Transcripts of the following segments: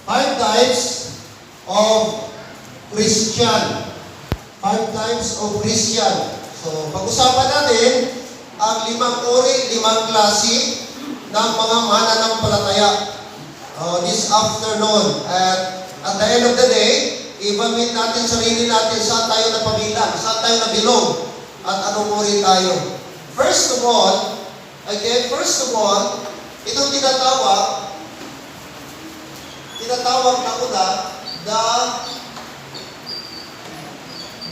Five types of Christian. Five types of Christian. So, pag-usapan natin ang limang uri, limang klase ng mga mananampalataya this afternoon. At the end of the day, i-evaluate natin sarili natin saan tayo napabilang, saan tayo nabilong, at anong uri tayo. First of all, itong tinatawag na una, the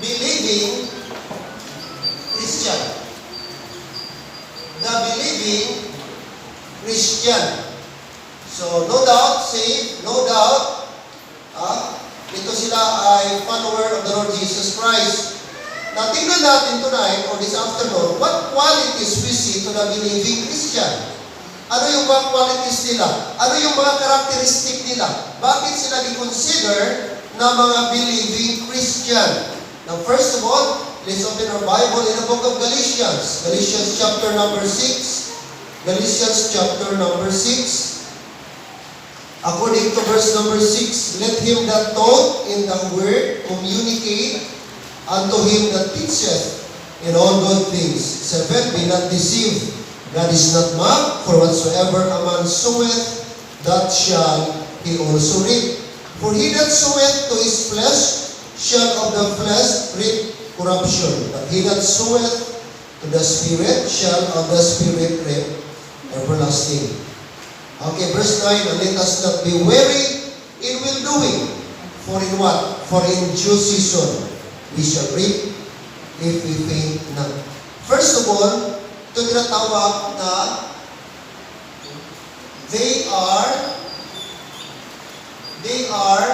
believing Christian. The believing Christian. So, no doubt, ito sila ay follower of the Lord Jesus Christ. Now, tingnan natin tonight or this afternoon, what qualities we see to the believing Christian. Ano yung mga qualities nila? Ano yung mga characteristic nila? Bakit sila i-consider na mga believing Christian? Now, first of all, let's open our Bible in the book of Galatians. Galatians chapter number 6. Galatians chapter number 6. According to verse number 6, let him that taught in the word communicate unto him that teacheth in all good things. 7, be not deceived. God is not mocked, for whatsoever a man soweth, that shall he also reap. For he that soweth to his flesh shall of the flesh reap corruption, but he that soweth to the Spirit shall of the Spirit reap everlasting. Okay, verse 9, and let us not be weary in well-doing, for in what? For in due season we shall reap if we faint not. First of all, ito tinatawag na they are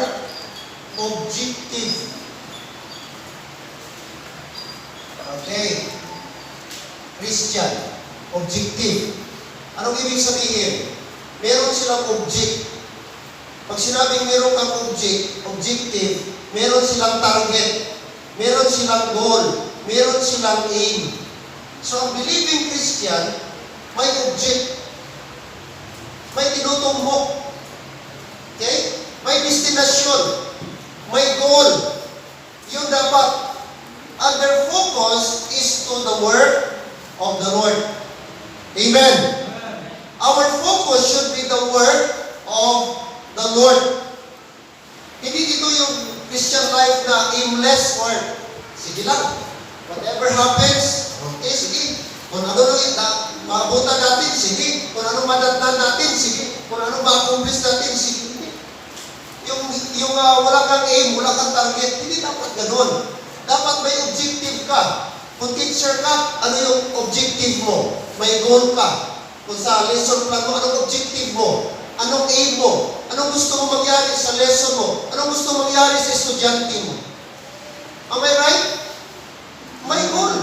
objective. Okay. Christian. Objective. Anong ibig sabihin? Meron silang object. Pag sinabing meron kang objective, meron silang target, meron silang goal, meron silang aim. So, ang believing Christian, may object, may tinutumbok, okay? May destinasyon, may goal. Yun dapat. And their focus is to the work of the Lord. Amen. Our focus should be the work of the Lord. Hindi ito yung Christian life na aimless or sige lang, whatever happens, okay, sige. Kung ano nang maabutan natin, sige. Kung ano madatnan natin, sige. Kung ano ma-accomplish natin, sige. Yung wala kang aim, wala kang target, hindi dapat ganun. Dapat may objective ka. Kung teacher ka, ano yung objective mo? May goal ka. Kung sa lesson plan mo, anong objective mo? Anong aim mo? Anong gusto mo mangyari sa lesson mo? Anong gusto mo mangyari sa estudyante mo? Am I right? May goal.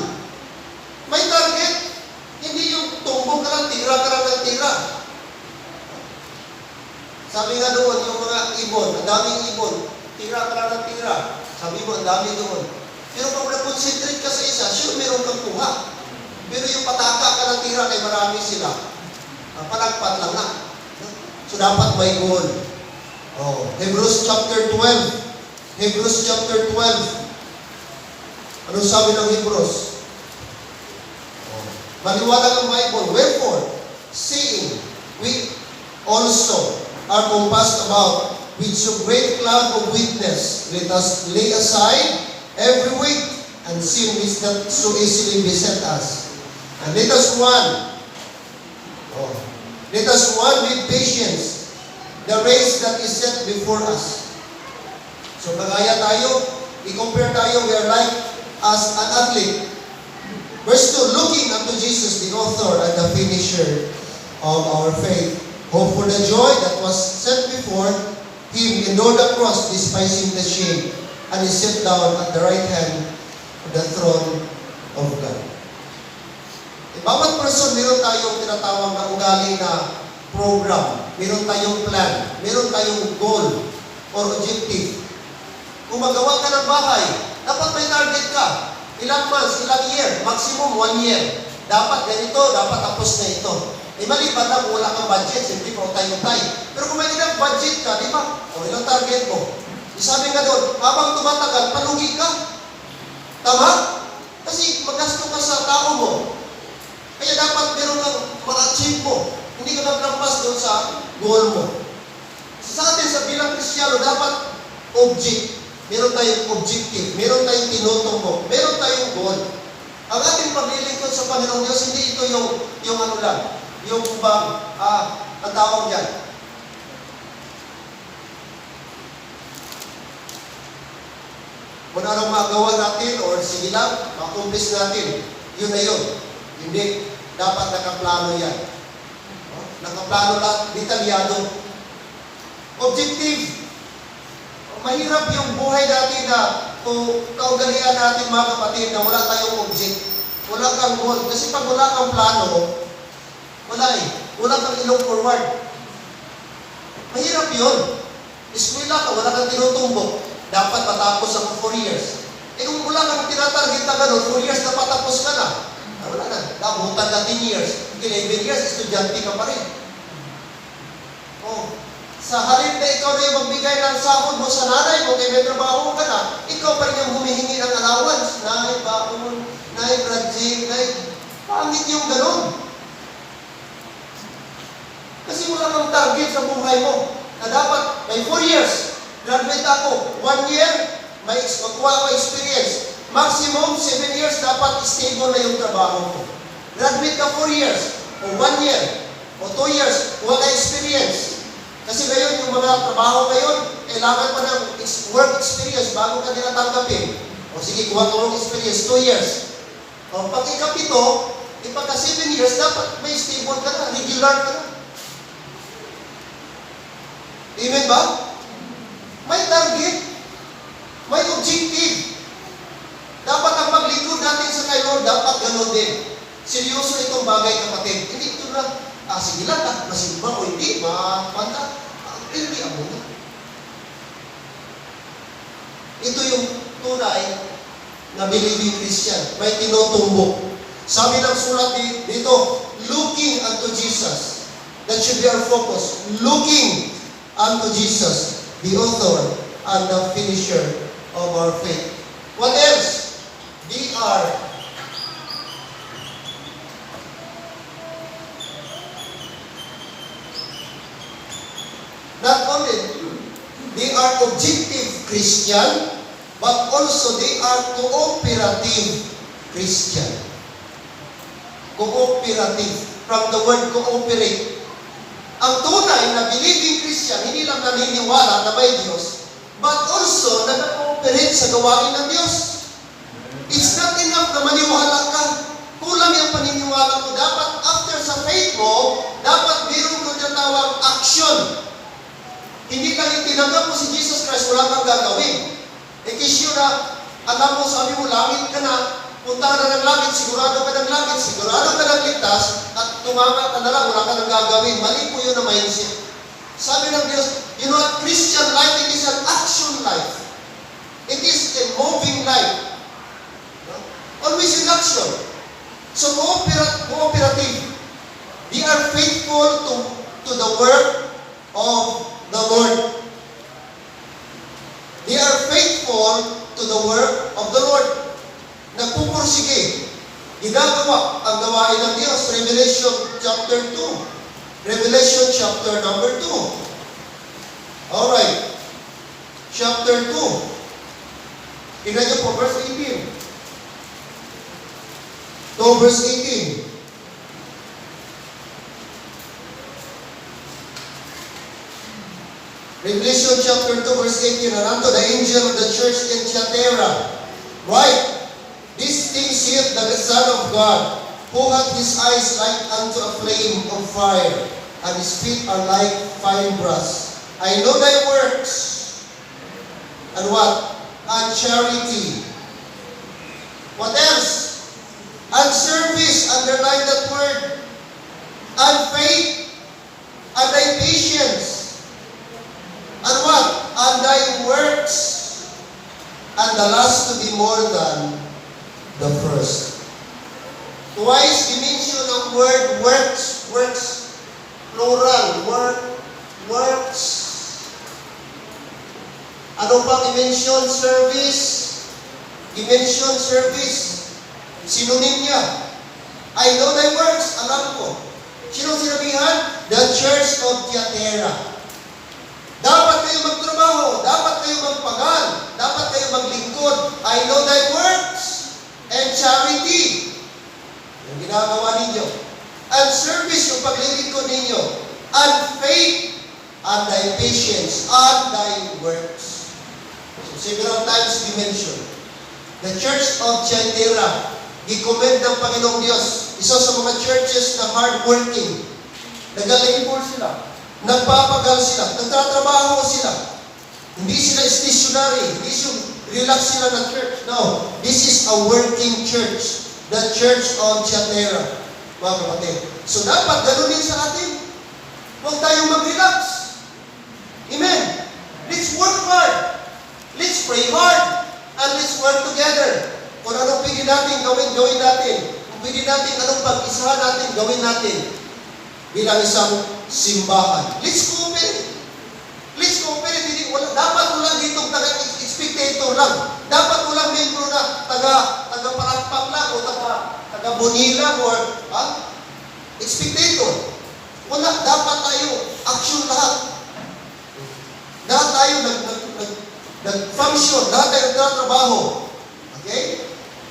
May target. Hindi yung tumbong ka lang, tira ka lang ng tira. Sabi nga doon, yung mga ibon, ang daming ibon, tira ka lang ng tira. Sabi mo, ang dami doon. Pero pag na-concentrate ka sa isa, sure, meron kang kuha. Pero yung pataka ka ng tira, kay marami sila. Panagpat lang na. So, dapat may goal. Oh, Hebrews chapter 12. Hebrews chapter 12. Ano sabi ng Hebrews? Maliwanag ang Bible. Wherefore, seeing we also are compassed about with so great cloud of witness, let us lay aside every weight and sin which that so easily beset us. And let us run with patience the race that is set before us. So, kagaya tayo, i-compare tayo, we are like as an athlete. Verse 2, looking unto Jesus, the author and the finisher of our faith, hope for the joy that was set before him, endured the cross, despising the shame, and is set down at the right hand of the throne of God. Bawat person, meron tayong tinatawag na ugali na program, meron tayong plan, meron tayong goal or objective. Kung magawa ka ng bahay, dapat may target ka. Ilang months, ilang year, maximum 1 year. Dapat ganito, dapat tapos na ito. Eh maliban lang kung wala kang budget, simple pa utay-utay. Pero kung may ilang budget ka, di ba? O ilang target mo? Sabi nga doon, habang tumatagal, palugi ka. Tama? Kasi magasto ka sa tao mo. Kaya dapat meron kang ma-achieve mo. Hindi ka naglampas doon sa goal mo. Sa atin, sa bilang Kristiyano, dapat object. Meron tayong objective. Meron tayong tinutumbok. Meron tayong goal. Ang ating paglilingkod sa Panginoong Diyos, hindi ito yung ano lang. Yung bang, ang tawag dyan. Kung anong magawa natin or sige lang, makumplis natin. Yun na yun. Hindi. Dapat nakaplano yan. Nakaplano lang, detalyado. Objective. Mahirap yung buhay natin na kung kaugalian natin mga kapatid na wala tayong object. Wala kang goal. Kasi pag wala kang plano, wala eh. Wala kang ilong forward. Mahirap yun. Eskwela ka, wala kang tinutumbok. Dapat matapos ako 4 years. Eh kung wala kang tinatarget na gano'n, 4 years na patapos ka na. Wala na. Nabutan ka 10 years. 11 years, estudyante ka pa rin. Oh. Sa halip na ikaw na yung magbigay ng sahod mo sa nanay mo, kaya may trabaho ka na, ikaw pa rin yung humihingi ng allowance. Nay, baon, nay, project, nay. Pangit yung gano'n. Kasi wala kang target sa buhay mo. Na dapat, may 4 years, graduate ako, 1 year, may magkuha ko experience. Maximum, 7 years, dapat stable na yung trabaho mo. Graduate ka 4 years, o 1 year, o 2 years, wala experience. Kasi ngayon, yung mga trabaho ngayon, kailangan pa ng work experience bago ka nila tanggapin. O sige, kuha ka ng experience, 2 years. O pag ikapito, pagka 7 years, dapat may stable ka na, regular ka na. Amen ba? May target, may objective. Dapat ang paglingkod natin sa kay Lord, dapat gano'n din. Seryoso itong bagay, kapatid. Hindi ito na, sige lang, masimba o hindi, mapanta. Hindi ako na. Ito yung tunay na believing Christian. May tinutumbok. Sabi ng sulat dito, looking unto Jesus. That should be our focus. Looking unto Jesus, the author and the finisher of our faith. What else? They are not only they are objective Christian, but also they are cooperative Christian. Cooperative. From the word cooperate. Ang tunay na believing Christian, hindi lang naniniwala na may Diyos, but also nag-cooperate sa gawain ng Diyos. It's not enough na maniwala ka. Kulang yung paniniwala mo. Dapat after sa faith mo, dapat mayroon ko tinatawag action. Hindi lang itinanggap mo si Jesus Christ, wala kang gagawin. E kisyo na, alam mo, sabi mo, langit ka na, punta ka na ng langit, sigurado ka ng langit, sigurado ka ng ligtas, at tumama ka na lang, wala ka nang gagawin. Mali po yun na mindset. Sabi ng Diyos, you know what, Christian life, it is an action life. It is a moving life. Always in action. So cooperative. They are faithful to the work of the Lord. They are faithful to the work of the Lord. Nagpupursige. Ginagawa ang gawain ng Diyos. Revelation chapter 2. Revelation chapter number 2. Alright. Chapter 2. Tingnan niyo po, verse 18. 2 verse 18. Revelation chapter 2 verse 18. And unto the angel of the church in Thyatira, write, this thing saith the Son of God, who hath his eyes like unto a flame of fire, and his feet are like fine brass. I know thy works, and what? And charity. What else? And service, underline that word. And faith, and thy patience. And what? And thy works. And the last to be more than the first. Twice dimension ng word works. works, plural, works. Ano pang i-mention? Service. I-mention service. Synonym niya. I know thy works. Alam ko. Sinong sinabihan? The Church of Thyatira. Dapat kayo magtrabaho. Dapat kayo magpagal. Dapat kayo maglingkod. I know thy works and charity. Yung ginagawa ninyo. And service, yung paglilingkod ninyo. And faith, and thy patience, and thy works. So, several times we mention. The Church of Thyatira, i-commend ng Panginoong Diyos. Isa sa mga churches na hardworking. Nag-labor sila. Nagpapagal sila. Nagtatrabaho sila. Hindi sila stationary. Hindi relax sila na church. No. This is a working church. The Church of Thyatira. Mga kapatid. So dapat ganun din sa atin. Huwag tayong mag-relax. Amen. Let's work hard. Let's pray hard. And let's work together. Kung anong pwede natin gawin natin. Kung pwede natin anong pag-isahan natin, gawin natin. Bilang isang simbahan. Let's cooperate. Let's cooperate. Dapat mo lang dito taga-spectator lang. Dapat mo lang membro na taga-palakpak lang o taga-buni lang or spectator. Wala. Dapat tayo action lahat. Lahat tayo nag-function. Lahat tayo nagtatrabaho. Okay?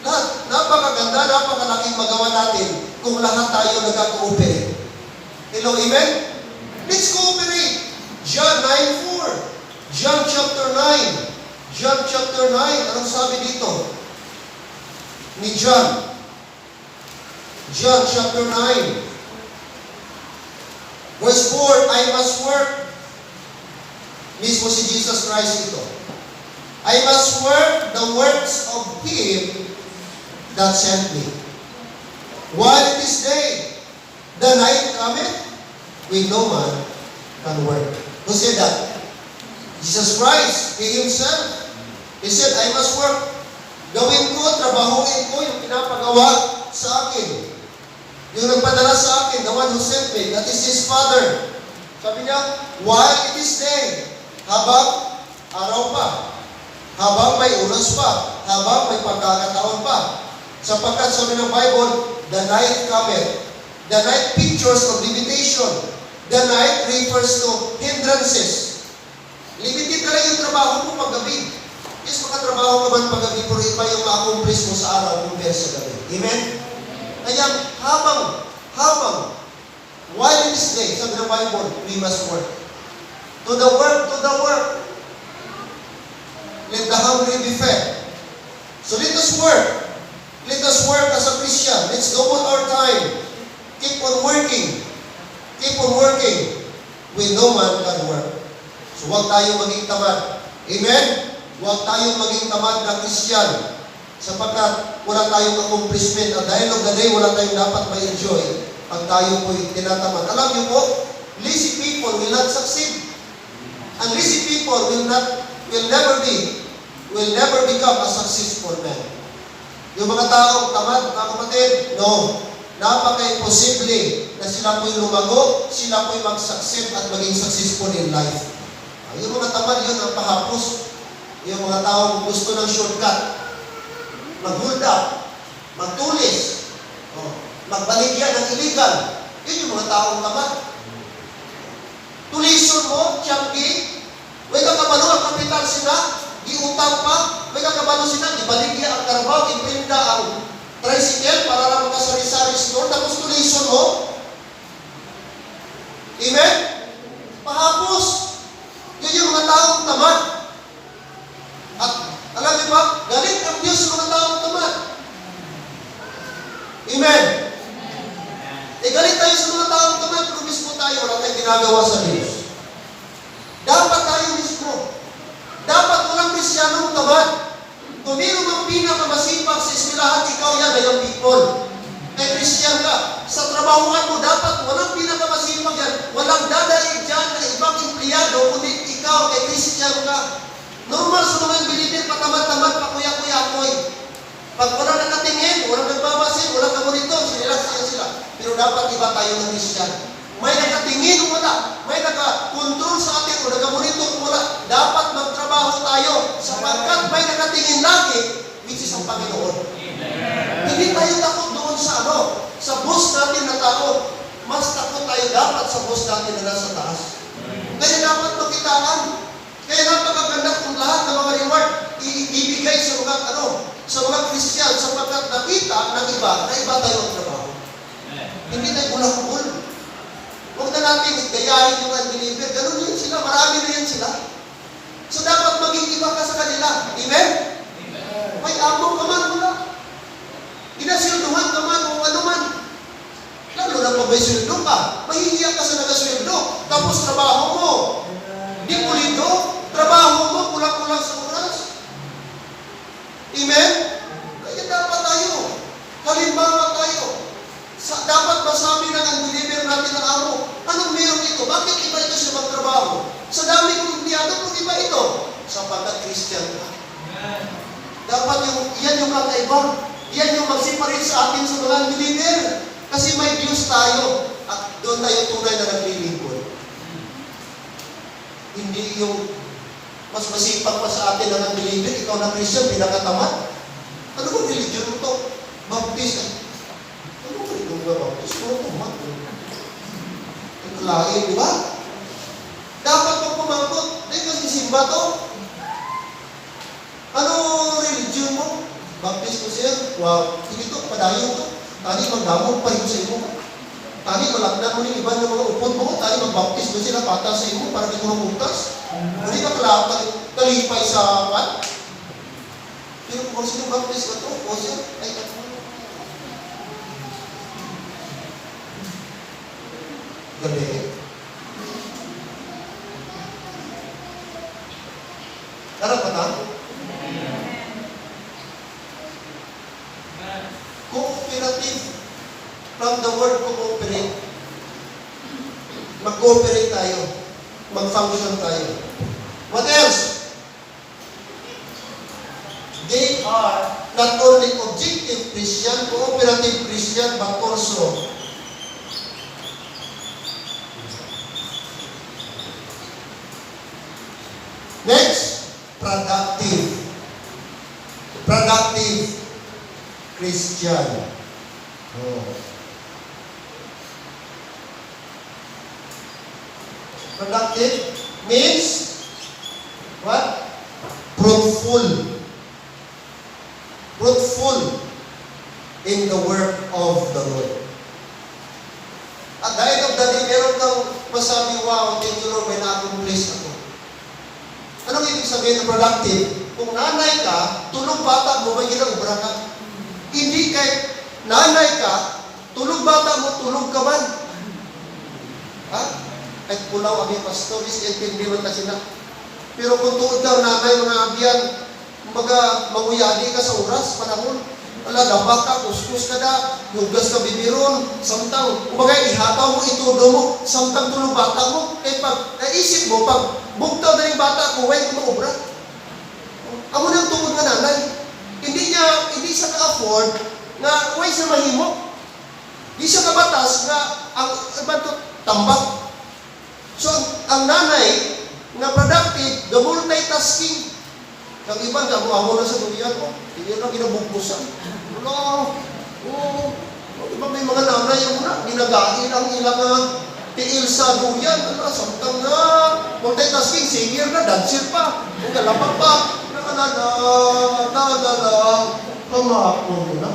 Lahat. Napakaganda, napakalaking magawa natin kung lahat tayo nagka-cooperate. Hello, amen? Let's cooperate. John 9:4. John chapter 9. John chapter 9. Anong sabi dito? Ni John. John chapter 9. Verse 4. I must work. Mismo si Jesus Christ ito. I must work the works of Him that sent me. While it is day, the night cometh, when no man can work. Who said that? Jesus Christ, He Himself. He said, I must work. Gawin ko, trabahuin ko yung pinapagawa sa akin. Yung nagpadala sa akin, the one who sent me, that is His Father. Sabi niya, while it is day, habang araw pa, habang may oras pa, habang may pagkakataon pa. Sapagkat sabi ng Bible, the night cometh. The night pictures of limitation. The night refers to hindrances. Limited na lang yung trabaho mo paggabi. Yes, makatrabaho ka man paggabi, pero iba yung ma-accomplish mo sa araw compare sa gabi. Amen? Kaya habang, while it is day, sabi ng Bible, we must work. To the work. Let the hungry be fed. So let us work. Let us work as a Christian. Let's double our time. Keep on working. Keep on working. When no man can work. So huwag tayong maging tamad. Amen? Huwag tayong maging tamad na Christian. Sapagkat wala tayong accomplishment. At dahil of the day, wala tayong dapat ma-enjoy pag tayo po'y tinatamad. Alam niyo po, lazy people will not succeed. And lazy people will never become a successful man. Yung mga taong tamad, mga kapatid, no. Napaka-imposible na sila po'y lumago, sila po'y mag-succeed at maging successful in life. Yung mga tamad, yun ang pahapos. Yung mga taong gusto ng shortcut. Mag-hold up, magtulis, magbaligyan ng illegal. Yun yung mga taong tamad. Tulisun mo, tiyanggi, may kakabalo ang kapital sila, giutang pa, may kakabalo sila, ibaligya ang karabaw, ipinda ang tricycle para lang makasari-sari store, tapos tulisun mo. Amen? Pahapos. Yun yung mga taong tamad. At alam niyo ba, galit ang Diyos sa mga taong tamad. Amen? Galit tayo sa mga taong tamad, pero mismo tayo, wala tayong ginagawa sa Diyos. Dapat tayo mismo. Dapat walang Kristiyanong tamad. Kung mayroon ang pinakamasipag sa eskwelahan, ikaw yan ay ang people. Kay Kristiyan ka. Sa trabahuan mo, dapat walang pinakamasipag yan. Walang dadaig dyan na ibang empleyado, kundi ikaw kay Kristiyan ka. Normal sa mga believer, patamad-tamad, pakuya-kuya-kuy. Pag walang nakatingin, walang nagbabasin, walang namonitor, sinilaksiyan sila. nakita. Pero dapat iba tayo ng Christian. May nakatingin o wala. May naka-control sa atin o naka-monitor o wala. Dapat magtrabaho tayo sapagkat may nakatingin lagi, which is ang Panginoon. Hindi tayo takot doon sa sa boss natin na tao. Mas takot tayo dapat sa boss natin na nasa taas. Kaya dapat makitaan. Kaya napakaganda kung lahat ng mga reward ibibigay sa mga sa mga Christian sapagkat nakita ng iba na iba tayo ang trabaho. Hindi tayo bulak-bul. Huwag na natin gayahin yung unbeliever. Ganun yun sila. Marami na yan sila. So dapat maging iba ka sa kanila. Amen? May amo ka man, wala. Inasilduhan ka man o ano man. Lalo na pag may sweldo ka. Mahihiya ka sa nagasweldo. Tapos trabaho mo. Di pulido. Trabaho mo, kulang-kulang sa oras. Amen? Kaya dapat tayo. Halimbawa tayo. Dapat masabi ng unbeliever natin ng amo, anong meron ito? Bakit iba ito siya magtrabaho? Sa dami kong empleyado, kung iba ito? Sapagkat Christian ka. Dapat yan yung kakaiba. Yan yung mag-separate sa atin sa mga unbeliever. Kasi may Diyos tayo. At doon tayo tunay na naglilingkod. Hindi yung mas masipag pa sa atin ng unbeliever, ikaw na Christian, pinakatamad. Ano ba religion mo to? Baptist. Ano ba ito nga Baptist? Puro tamad. Ito lain, di ba? Dapat pag pumangkot, kasi simba to. Ano religion mo? Baptist ko siya. Wow, sige to, padayon to. Tani magdamog pa rin sa imo. Tani malakdan mo rin iba ng mga upod mo. Tani magbaptist mo sila pata sa imo para ito mabutas. Hindi ka kalipay sa pan. Pero kung sino baptist ka to, o siya, ay ako. Galing. Karapatan? Cooperative. From the word cooperate. Mag-cooperate tayo. Mag-function tayo. What else? They are not only objective Christian, cooperative Christian, but also next, productive. Productive Christian. Productive means what? Fruitful. Fruitful in the work of the Lord. At the end of the day, meron kang masabi, wow, thank you Lord, may na-accomplish ako. Anong ibig sabihin ng productive? Kung nanay ka, tulog bata mo, may ginaubra ka. Hindi kahit nanay ka, tulog bata mo, tulog ka man. Ha? Kahit pulaw ang pastor, is-intindi mo na sila. Pero kung tuod daw nanay, mga abyan, manguyali ka sa oras, panahon, wala, labak ka, kuskus ka na, hugas ka bibiron, samtang, ihataw mo, itudo mo, samtang tulog bata mo, pag naisip mo, pag bugtaw na yung bata ko, huwag maubra. Amo nang tungod nga nanay. Hindi siya ka-afford na huwag siya mahimo. Hindi siya kabatas na ang tambak. So, ang nanay na productive, the multitasking. Ang iba, amo na sa duyan mo. Hindi na kinabugbusan. Wala. Diba may mga nanay yung ginagain ang ilang tiil sa duyan. Samtang na multitasking, singer na, dancer pa. Kung galapag pa. Pamahapon mo na.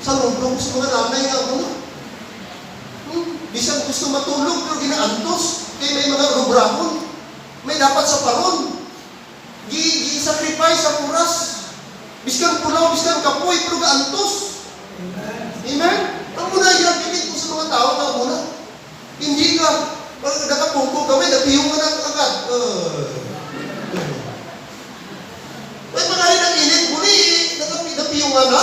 Sa lundong sa mga nanay nga mo na. Bisang gusto matulog, pero ginaantos. Kaya may mga rubrahon. May dapat sa paron. Gi-sacrifice sa oras. Biskan pulaw, biskan kapoy, pero gaantos. Amen? Ang muna yan, pilit ko sa mga tao na muna. Hindi ka, pag nakapungko kami, napiyong ka na agad. May mga rin ang init, muli, napiyong ka na.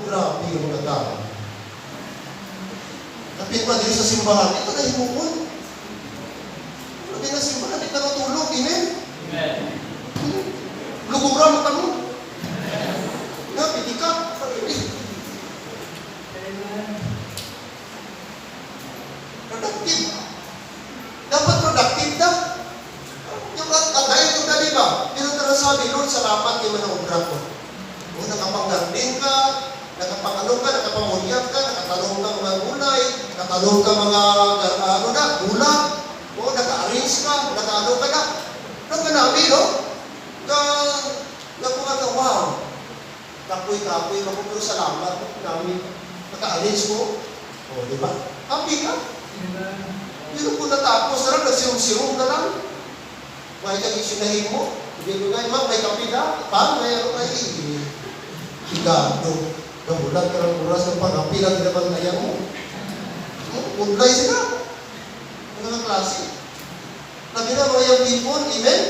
Grabe yung mga tao. Napiyong ka din sa simbahan, ito na himukon. Grabe na simbahan, ito na tulog, amen? Amen. Lugura mo tanong. Nga, piti ka. sabi, Lord, salamat kayo man ang obra ko. O, nakapang-garden ka, nakapangunyak ka, nakatalong ka mga gulay, nakatalong ka mga, gulag, o, naka-arrange ka, naka-ano ka na. Nagkanami, no? Nakuha ka, wow. Kapoy, pero salamat namin. Naka-arrange mo. O, di ba? Happy ka? Pero kung natapos na lang, nagsirong-sirong na lang. May kag-isinahin mo. Hindi ko nga, may kapi na. Paano may ano kayo? Higado. Namulat ka ng oras ng pag-kapi lang naman kaya mo. Unlay sila. Mga klase. Sabi na mga young people, amen?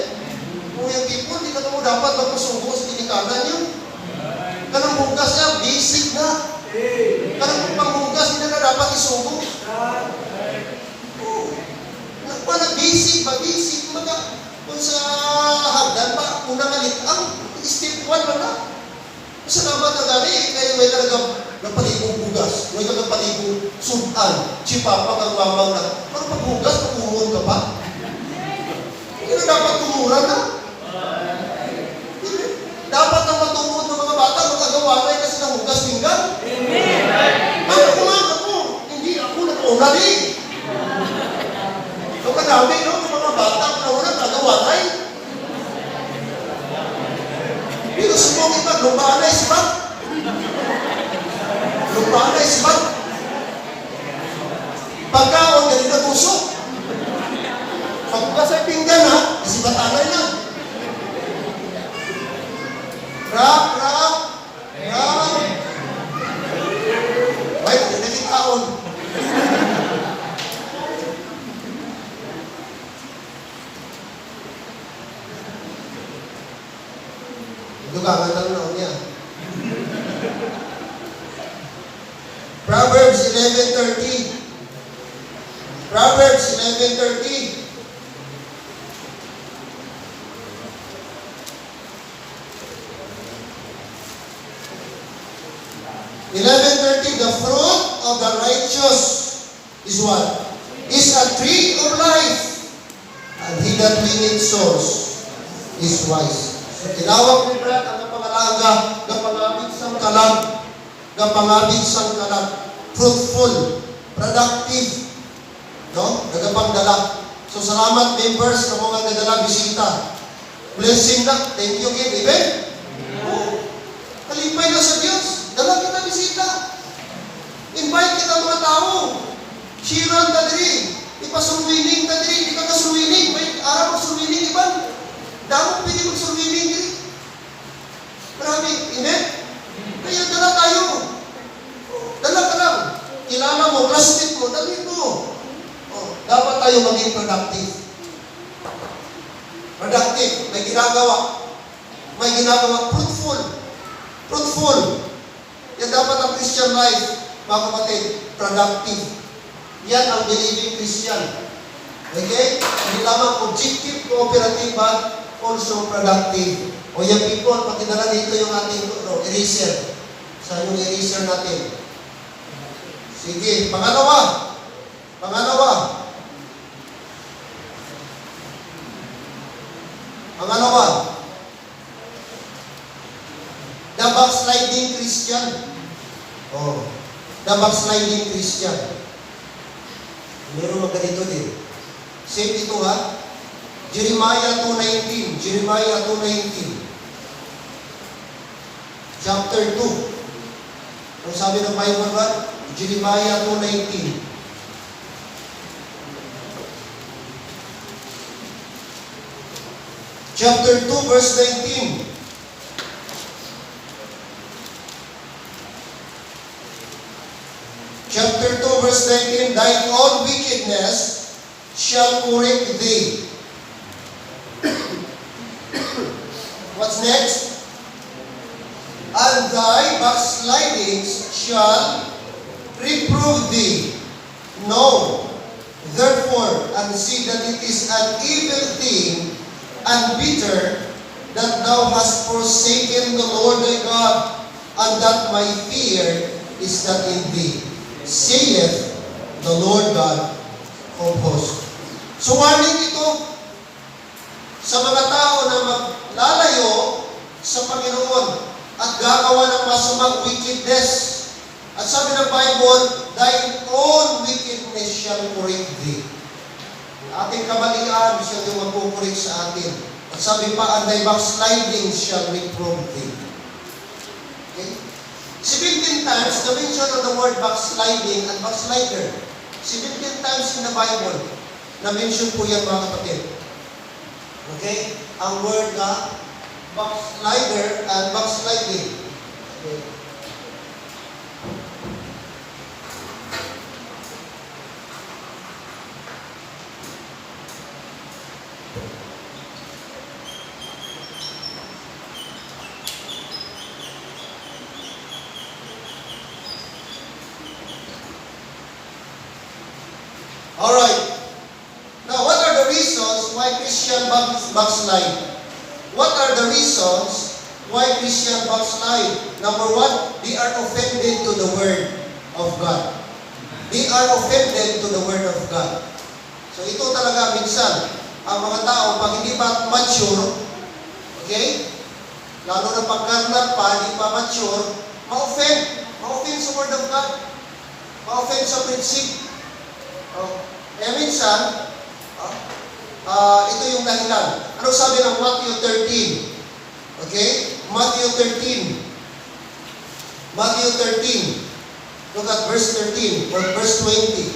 Mga young people, di na mo dapat magpasubo sa kinikanan yun. Kanang hugas niya, basic na. Kanang panghugas, hindi na dapat isubo. Basic, kung sa hagdan pa, unang alitang, step 1 na na. Salamat na gani, kaya may talagang napaligong hugas, may talagang paligong sudan, chipapa kang mamaw na. Pero pag hugas, pag-umon ka pa. Hindi na dapat tumuran na. Dapat na matungod ng mga bata, magagawa na kasi ng hugas pinggan. Ako, hindi ako nag-una din. Ang kadami, no? Yung mga bata, na nagawa na eh. Pero sumong iba, lumbaan na isbat. Lumbaan na isbat. Pagkaon, ganun na puso. Pagbukas ay pinggan, ha? Isibatanay na. Rap. Wait, hindi na taon. Dugangan lang na niya. Proverbs 11:30. Proverbs 11:30. The fruit of the righteous is what? Is a tree of life, and he that winneth souls is wise. So, tinawag ni Brad ang pangalaga, pangabig sang kalag, fruitful, productive, no? Nagapangdala. So, salamat members na mga nagdala bisita. Blessing na. Thank you again. Amen? Oh, kalipay na sa Diyos. Dala kita bisita. Invite kita mga tao. Shiran ta diri. Ipasulwining ta diri. Di ka kasulwining. May araw magsulwining iban. Damo pwede magsulwining diri. Marami. Amen? Kaya dala tayo. Dala ka lang. Kilala mo, classmate mo, dali mo. Oh, dapat tayo maging productive. Productive. May ginagawa. Fruitful. Yan dapat ang Christian life. Mga kapatid, productive. Yan ang believing Christian. Okay? Hindi lamang objective, cooperative, but also productive. O yan people, pakidala dito yung ating eraser. Sa yung eraser natin. Sige, pangalawa. The backsliding Christian. Oh. The backsliding Christian. Meron mga ganito din. Same ito ha. Jeremiah 2:19. Chapter 2. Ang sabi ng Bible ba? Jeremiah 2:19. Chapter 2, verse 19. Chapter 2, verse 19, thine own wickedness shall correct thee. What's next? And thy backslidings shall reprove thee. No, therefore, and see that it is an evil thing and bitter that thou hast forsaken the Lord thy God, and that my fear is not in thee, saith the Lord God of hosts. So warning ito sa mga tao na maglalayo sa Panginoon at gagawa ng masamang wickedness. At sabi ng Bible, thy own wickedness shall correct thee. Ating kamalian siya yung magkukurik sa atin. At sabi pa, and thy backsliding shall reprove thee. Okay? 17 times, the mention of the word backsliding and backslider. 17 times in the Bible, na-mention po yan mga kapatid. Okay? Ang word na backslider and backsliding. Okay? Alright. Now, what are the reasons why Christian backslide? What are the reasons why Christian backslide? Number one, they are offended to the Word of God. They are offended to the Word of God. So ito talaga minsan, ang mga tao, pag hindi pa mature, okay? Lalo na pagkarnal pa, hindi pa mature, ma-offend. Ma-offend sa Word of God. Ma-offend sa prinsip. Kaya minsan, ito yung dahilan. Ano sabi ng Matthew 13? Okay? Matthew 13. Matthew 13. Look at verse 13 or verse 20.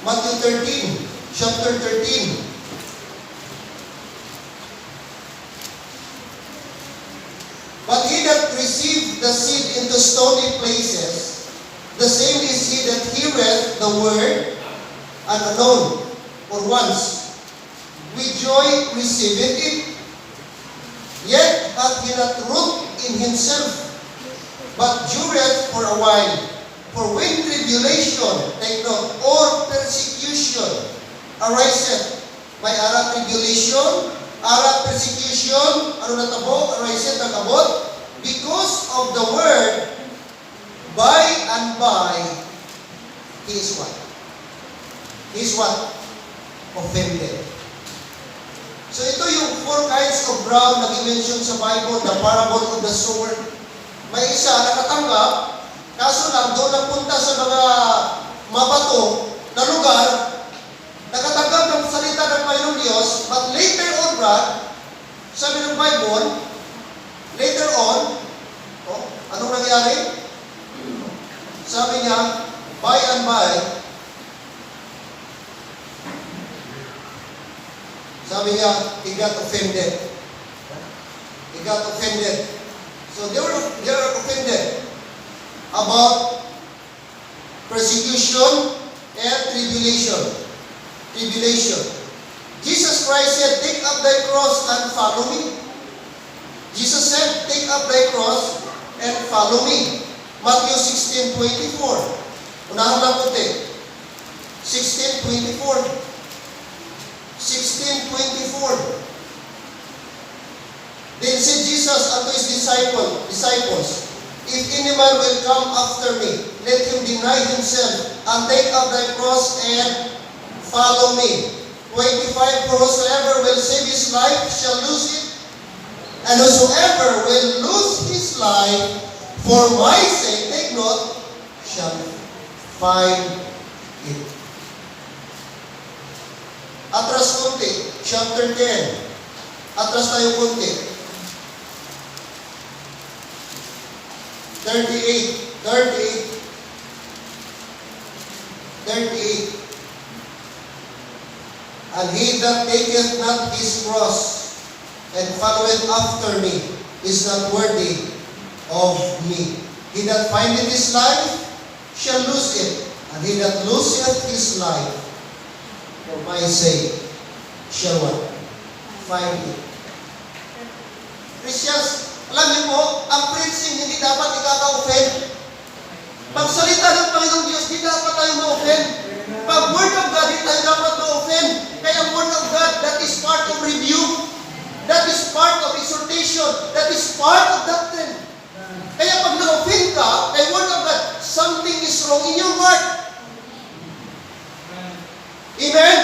Matthew 13, chapter 13. But he that received the seed into stony places, the same is he that heareth the word, and alone, or once, with joy receiveth it, yet hath he not root in himself, but dureth for a while. For when tribulation, take note, or persecution ariseth, may ara tribulation, ara persecution, ano natabo, ariseth nagabot, because of the word, by and by, he is what? Is what? Offended. So ito yung 4 kinds of ground na i-mention sa Bible, the parable of the sower. May isa nakatanggap, kaso lang doon nagpunta sa mga mabato na lugar, nakatanggap ng salita ng Panginoong Diyos, but later on, Brad, sabi ng Bible, later on, anong nangyari? Sabi niya, by and by, sabi niya, he got offended. He got offended. So they are offended about persecution and tribulation. Tribulation. Jesus Christ said, take up thy cross and follow me. Jesus said, take up thy cross and follow me. Matthew 16:24. Unahan lang puti. 16:24. 16:24. Then said Jesus unto his disciples, if any man will come after me, let him deny himself, and take up thy cross and follow me. 25, for whosoever will save his life shall lose it, and whosoever will lose his life for my sake, take note, shall find it. Atras konti, chapter 10. Atras tayo konti. 38. And he that taketh not his cross and followeth after me is not worthy of me. He that findeth his life shall lose it, and he that loseth his life for my sake shall what? Find it. Christians, alam niyo po, ang preaching hindi dapat ikaka-offend. Pagsalita ng Panginoong Diyos, hindi dapat tayo ma-offend. Pag Word of God, hindi tayo dapat ma-offend. Kaya ang Word of God, that is part of rebuke. That is part of exhortation. That is part of doctrine. Kaya pag na-offend ka, kay Word of God, something is wrong in your heart. Amen?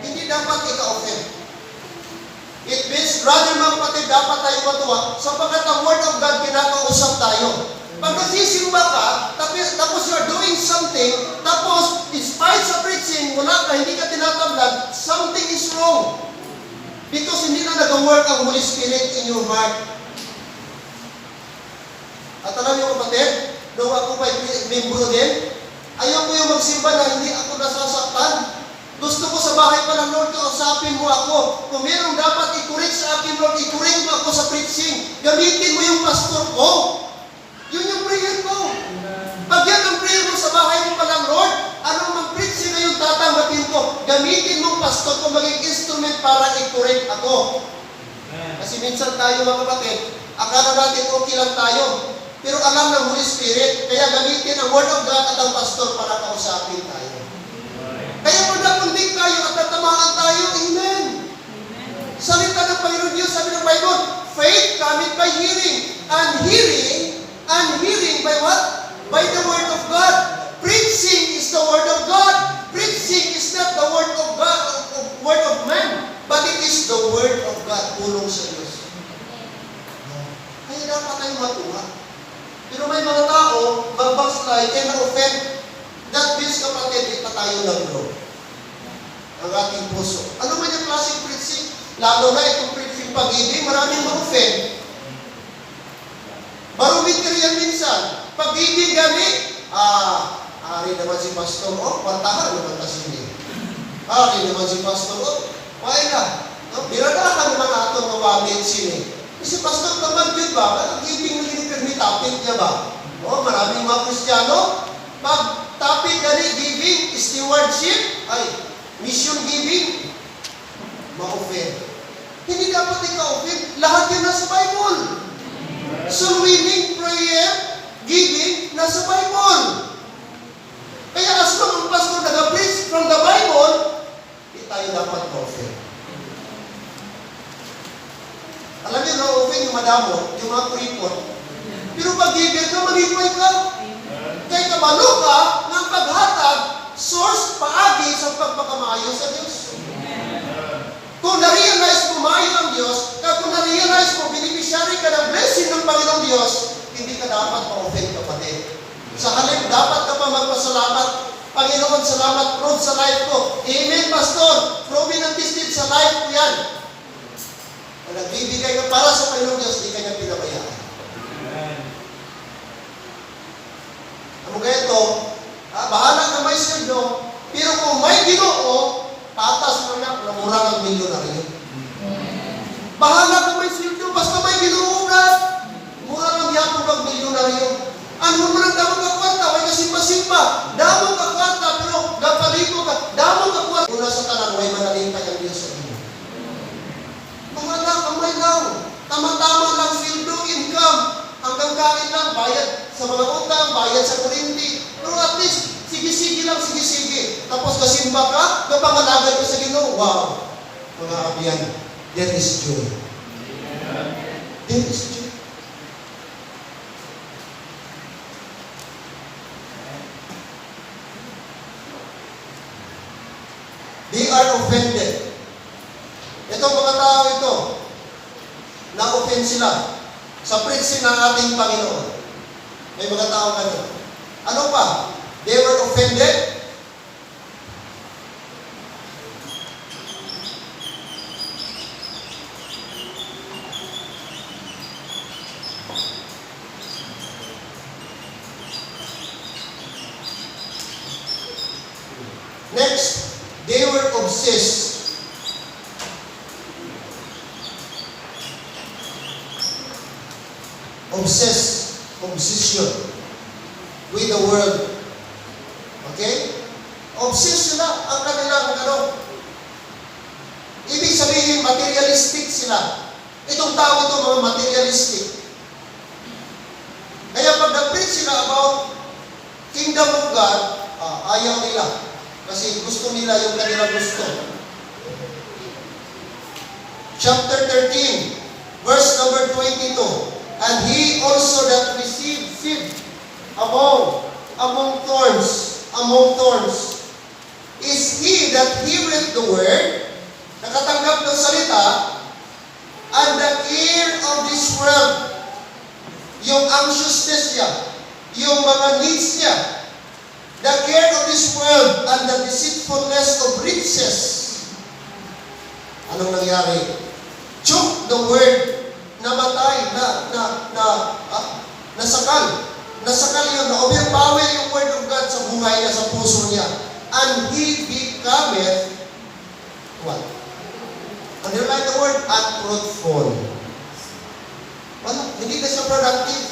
Hindi dapat ika-offend. It means, brother, mga kapatid, dapat tayo matuwa sapagkat ang Word of God kinakausap tayo. Pag nagsisimba ka, tapos you're doing something, tapos, despite sa preaching, wala ka, hindi ka tinatablan, something is wrong. Because hindi na nag-work ang Holy Spirit in your heart. At alam niyo kapatid, nung ako pa'y membro din, ayaw ko yung magsimba na hindi ako nasasaktan. Gusto ko sa bahay pa ng Lord, kausapin mo ako. Kung merong dapat i-correct sa akin, Lord, i-correct mo ako sa preaching. Gamitin mo yung pastor ko. Yun yung prayer ko. Pag yan ang prayer mo sa bahay mo pa ng Lord, anong mag-preaching na yung tatanggapin ko? Gamitin mo pastor ko maging instrument para i-correct ako. Kasi minsan tayo mga kapatid, akala natin okay lang tayo. Pero alam ng Holy Spirit, kaya gamitin ang Word of God at ang pastor para kausapin tayo. Kaya pag nakundik tayo at natamaan tayo, amen. Salita ng Panginoon Diyos, sabi ng Bible, faith cometh by hearing. And hearing by what? By the Word of God. Preaching is the Word of God. Preaching is not the Word of God, Word of man, but it is the Word of God, pulong sa Diyos. Kaya dapat tayo matuwa. Pero may mga tao, mag-backslide, and offend. That means, kapatid, di pa tayo nag-grow. Ang ating puso. Ano man yung klaseng preaching? Lalo na itong preaching pag-ibig, maraming ma-offend. Barometer yan minsan. Pag-ibig gani, ari naman si pastor, kwartahan naman kasi hindi. Ari naman si pastor, why na? Biradahan naman ato ng wamit sini. Kasi pastor naman yun ba? Pag-ibig na gini-permitapit niya ba? Maraming mga Kristiyano, pag topic gani, giving, stewardship, mission giving, ma-offend. Hindi dapat ika-offend. Lahat yun nasa Bible. So winning, prayer, giving, nasa Bible. Kaya as long ang pastor nag-preach from the Bible, hindi tayo dapat ma-offend. Alam niyo, na-offend yung madamo, yung mga kuripot. Pero pag giver ka, malipay ka. Kaya kabalo ka ng paghatag, source, paagi sa pagpakamayo sa Diyos. Kung na-realize mo maayo ang Diyos, kung na-realize mo beneficiary ka ng blessing ng Panginoong Diyos, hindi ka dapat ma-offend kapatid. Sa halip, dapat ka pa magpasalamat. Panginoon, salamat, prove sa life ko. Amen, Pastor. Prove ng tested sa life ko yan. Kung nagbibigay ka para sa Panginoong Diyos, di ka niya pinabayaan. Ano kaya ito? Bahala ka may sweldo, pero kung may Ginoo, patas mo na, namura ng milyonaryo. Bahala ka may sweldo, basta may Ginoo ka, mura ng yapong ng milyonaryo. Ano mo lang damang kakwarta, way kasimpa-simpa, damang kakwarta, pero gapaliko ka, damang kakwarta. Una sa tanan, way manalintay ang Diyos sa inyo. Bahala ka may lang, tama-tama lang sweldo, income, hanggang kain lang, bayad sa mga utang, bayad sa kurinti. Pero at least, sige-sige lang, sige-sige. Tapos kasimba ka, kapangalagay ka sa Ginoo. Wow! Mga abyan, there is joy. There is joy. They are offended. Itong mga tao ito, na-offend sila sa preaching ng ating Panginoon. May mga tao ganun. Ano pa? They were offended. Next, they were obsessed. Obsession with the world. Okay? Obsessed sila ang kanilang ibig sabihin, materialistic sila. Itong tao ito, mga materialistic. Kaya pag nag-preach sila about kingdom of God, ayaw nila. Kasi gusto nila yung kanilang gusto. Chapter 13, verse number 22. And he also that received seed among thorns, is he that heareth the word, nakatanggap ng salita, And the care of this world, yung anxiousness niya, yung mga needs niya, the care of this world and the deceitfulness of riches. Anong nangyari? Choke the word, namatay, nasakal. Nasakal yun, na-overpower yung word of God sa buhay niya, sa puso niya. And he becometh, what? Underline the word, unfruitful. Wala, hindi na siya productive.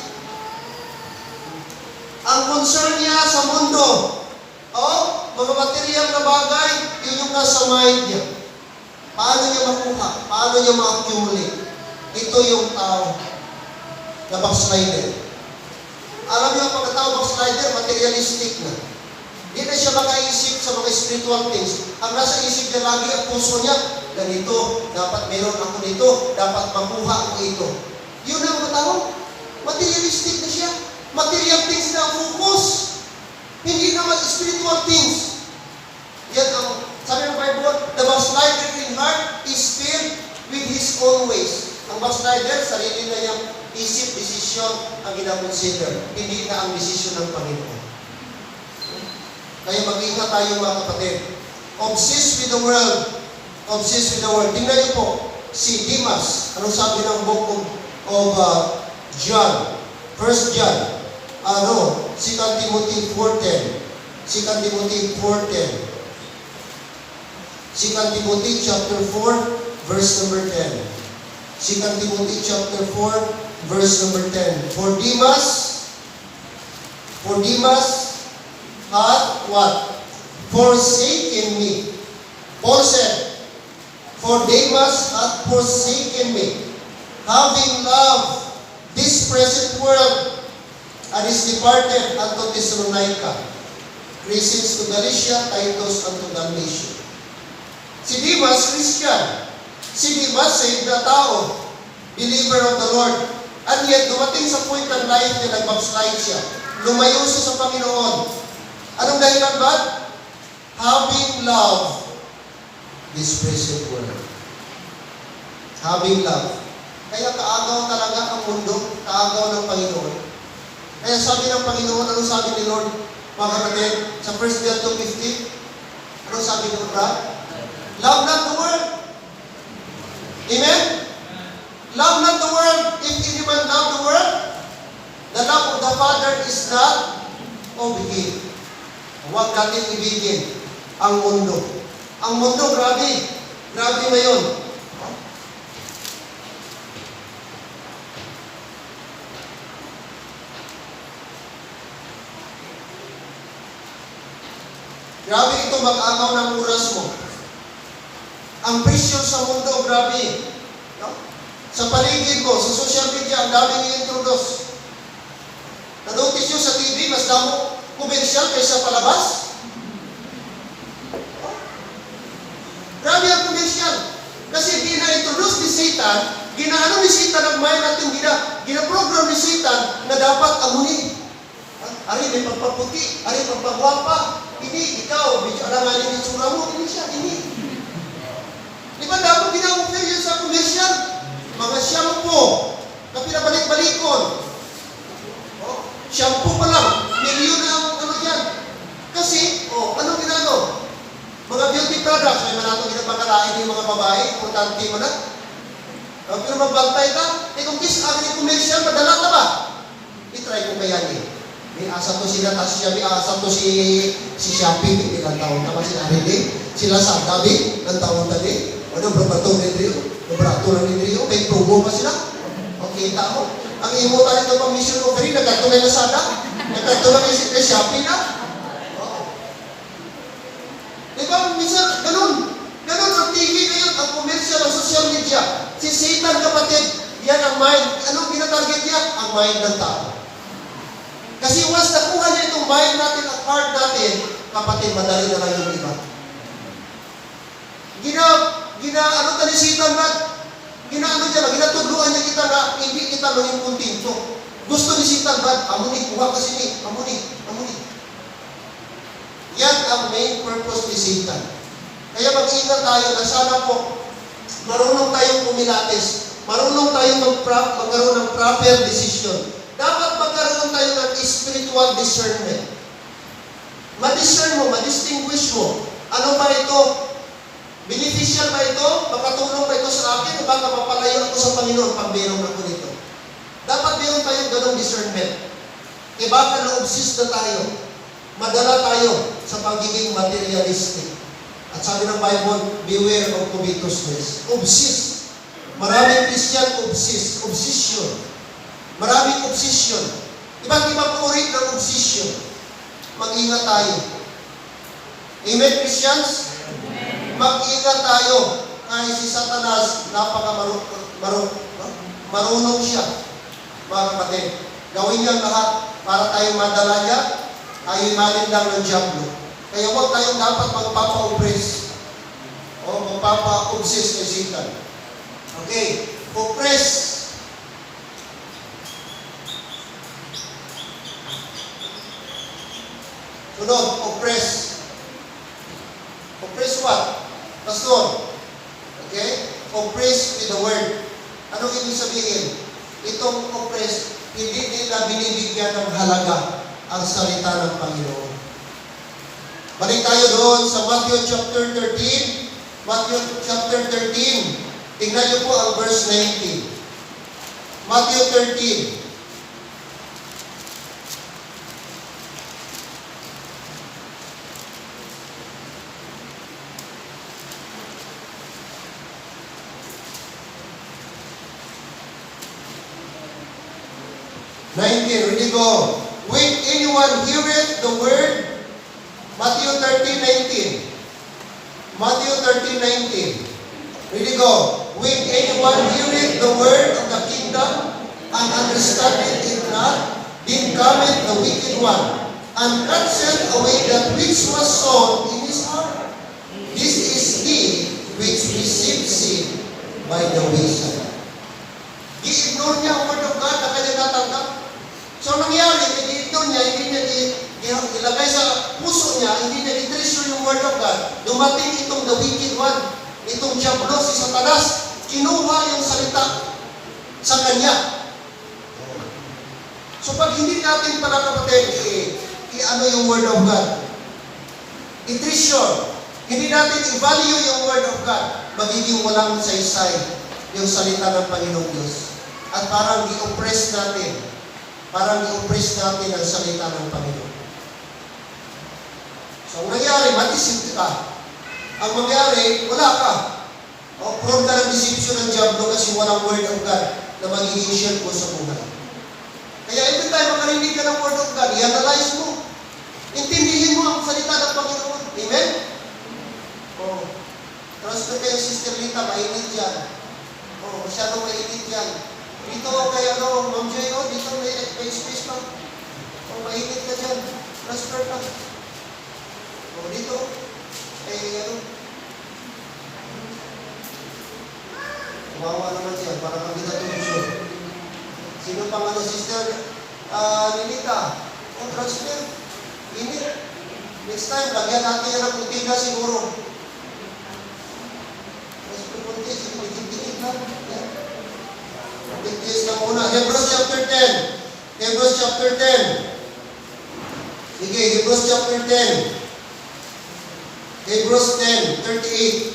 Ang concern niya sa mundo, mga material na bagay, yun yung nasa mind niya. Paano niya makuha? Paano niya ma-accumulate? Ito yung tao na backslider. Alam niyo, ang pagkatao backslider, materialistic na. Hindi na siya makaisip sa mga spiritual things. Ang nasa isip niya lagi ang puso niya, ganito, dapat meron ako nito, dapat makuha ko ito. Yun ang mga tao. Materialistic na siya. Material things na ang focus. Hindi naman spiritual things. Yan ang, sabi ng Bible, the backslider in heart is filled with his own ways. Ang backslider, sarili na niyang isip, desisyon ang ginakonsider. Hindi na ang desisyon ng Panginoon. Kaya mag-ingat tayo mga kapatid. Obsessed with the world. Obsessed with the world. Tingnan niyo po, si Demas. Anong sabi ng book of John? 1 John. 2 Timothy 4:10. 2 Timothy 4:10. 2 Timothy chapter 4, verse number 10. 2 Timothy chapter 4, verse number 10. For Demas hath what? Forsaken me. Paul said, for Demas hath forsaken me, having loved this present world, and is departed unto Thessalonica, Crescens to Galatia, Titus unto Dalmatia. Si Demas, Christian. Si Demas, saved na tao, believer of the Lord. And yet, dumating sa point ng life niya, nag-backslide siya. Lumayo siya sa Panginoon. Anong dahilan ba? Having love this present world. Having love. Kaya kaagaw talaga ang mundo, kaagaw ng Panginoon. Kaya sabi ng Panginoon, ano sabi ni Lord? Mga kapatid, sa 1 John 2:15, ano sabi ni Lord? Love not the world. Amen? Love not the world. If anyone love the world, the love of the Father is not of Him. Huwag natin ibigin ang mundo. Ang mundo, grabe. Grabe ngayon. Grabe ito mag-agaw ng oras mo. Ang presyo sa mundo, grabe. No? Sa paligid ko, sa social media, ang daming i-introduce. Na-notice nyo sa TV, mas damo komersyal kaysa palabas? Grabe ang komersyal. Kasi gina-introduce ni Satan, ginaano ni Satan ang mind natin, gina-program ni Satan na dapat amunin. Ari, may pagpaputi, ari, pagpagwapa. Ini, ikaw, medyo alanganin yung sura mo, ini siya, ini. Di ba dapat ginawag yun sa komersyal? Mga shampoo na pinabalik-balikon. Shampoo pa lang, milyon ang ano yan. Kasi, anong ginano? Mga beauty products, may manatong ginapagkalain yung mga babae, importante mo na. Pero magbantay ka, kung akin yung komersyal, madala ka ba? I-try ko kaya niya. May asa to si Natasha, may asa to si Shopee, ilang taon naman si Arili, sila Sadabi, ilang taon tadi. Ano, brabato ni Rio? Brabato ni Rio, may promo pa sila. Okay, tao. Ang imo tayo ito pang mission offering, nagkatulay na Sada, nagkatulay na Shopee na. Diba, minsan, ganun. Ganun ang TV ngayon, ang commercial, ang social media. Si Satan, kapatid, yan ang mind. Anong ginatarget niya? Ang mind ng tao. Kasi once nakuha niya itong mind natin at heart natin, kapatid, madali na lang yung iba. Ano talisitan na, ginatudluan niya kita na hindi kita maging kontento. Gusto ni Satan ba? Amuni, kuha kasi ni, amuni. Yan ang main purpose ni Satan. Kaya mag-ingat tayo na sana po, marunong tayong kumilates. marunong tayong magkaroon ng proper decision. Dapat magkaroon tayo ng spiritual discernment. Ma-discern mo, ma-distinguish mo. Ano ba ito? Beneficial ba ito? Makatulong ba ito sa akin? O baka mapalayo ako sa Panginoon pag mayroon ako nito? Dapat mayroon tayong ganong discernment. E baka na-obsess na tayo. Madala tayo sa pagiging materialistic. At sabi ng Bible, beware of covetousness. Obsess. Maraming Christian obsession. Maraming obsession. Iba't ibang uri ng obsession. Mag-ingat tayo. Amen, Christians? Mag-ingat tayo. Kahit si Satanas, marunong siya. Mga kapatid, gawin niya lahat para tayo madala niya, ay malin lang ng diablo. Kaya huwag tayong dapat magpapa-oppress o magpapa-obsess kay Satan. Okay, oppress. Sunod, oppress. Oppress what? Pastor. Okay? Oppress with the word. Anong ibig sabihin? Itong oppress, hindi nila binibigyan ng halaga ang salita ng Panginoon. Balik tayo doon sa Matthew chapter 13. Matthew chapter 13. Tingnan niyo po ang verse 19. Matthew 13. Ready go. When anyone heareth the word, Matthew 13:19. Matthew 13:19. Ready go. When anyone heareth the word of the kingdom and understandeth it not, then cometh the wicked one, and catcheth away that which was sown in his heart. This is he which received seed by the wayside. I-ignore niya ang word of God na kanya natanggap. So, nangyari, i-ignore niya, hindi niya ilagay sa puso niya, hindi niya i-treasure yung word of God. Dumating itong the wicked one, itong diablo, si Satanas, kinuha yung salita sa kanya. So, pag hindi natin pala kapatid, i-ano yung word of God, i-treasure, hindi natin i-value yung word of God, magiging walang saysay yung salita ng Panginoong Diyos. At parang i-oppress natin ang salita ng Panginoon. So, ang nangyari, matisip ka. Ang mangyari, wala ka. O, prone ka ng deception ng diablo kasi walang word of God na magiging shield mo sa buhay. Kaya every time makarinig ka ng word of God, i-analyze mo. Intindihin mo ang salita ng Panginoon. Amen? O, transfer kayo, Sister Lita, mainit yan. O, masyadong mainit yan. Dito kay Ma'am Joy, dito may space pa. O, mainit ka dyan. Transfer ka. O, dito, Wawa naman siya, para kang ginatulog. Sino pang Sister Lilita? O, transfer. Init. Next time, lagyan natin yan ng putina siguro. Transfer putina, dikit-dikit lang. Yes na muna. Hebrews chapter 10. Hebrews chapter 10. Sige, Hebrews chapter 10. Hebrews 10:38.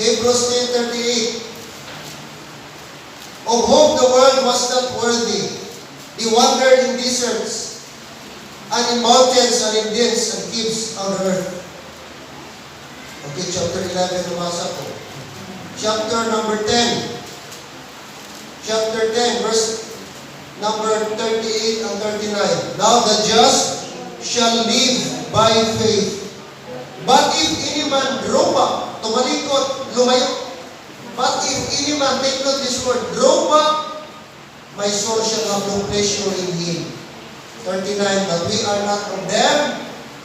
Hebrews 10:38. Of whom the world was not worthy, they wandered in deserts, and in mountains, and in dens, and caves on the earth. Okay, chapter 11, lumasa po. Chapter number 10. Chapter 10, verse number 38 and 39. Now the just shall live by faith. But if any man draw back, tumalikot, lumayo. But if any man, take note this word, draw back, my soul shall have no pleasure in him. 39, but we are not of them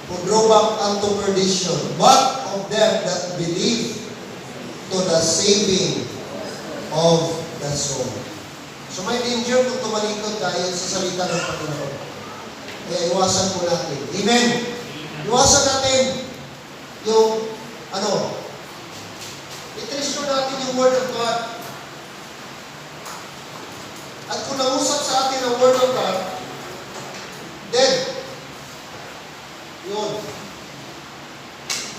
who draw back unto perdition, but of them that believe to the saving of the soul. So may danger kung tumalikod tayo sa salita ng Panginoon. Kaya iwasan po natin. Amen? Iwasan natin yung, i-treasure natin yung Word of God. At kung nangusap sa atin ang Word of God, then, yun,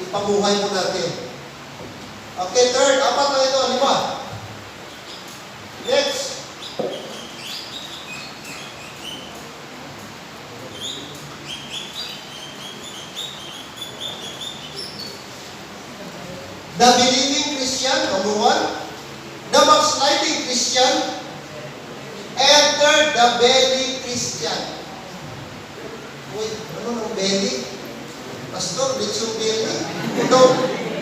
ipabuhay mo natin. Okay, third, apat na ito, 5. Next. The believing Christian, number 1. The backsliding Christian. And third, the belly Christian. Uy, ano ng belly? Pastor, it's your belly?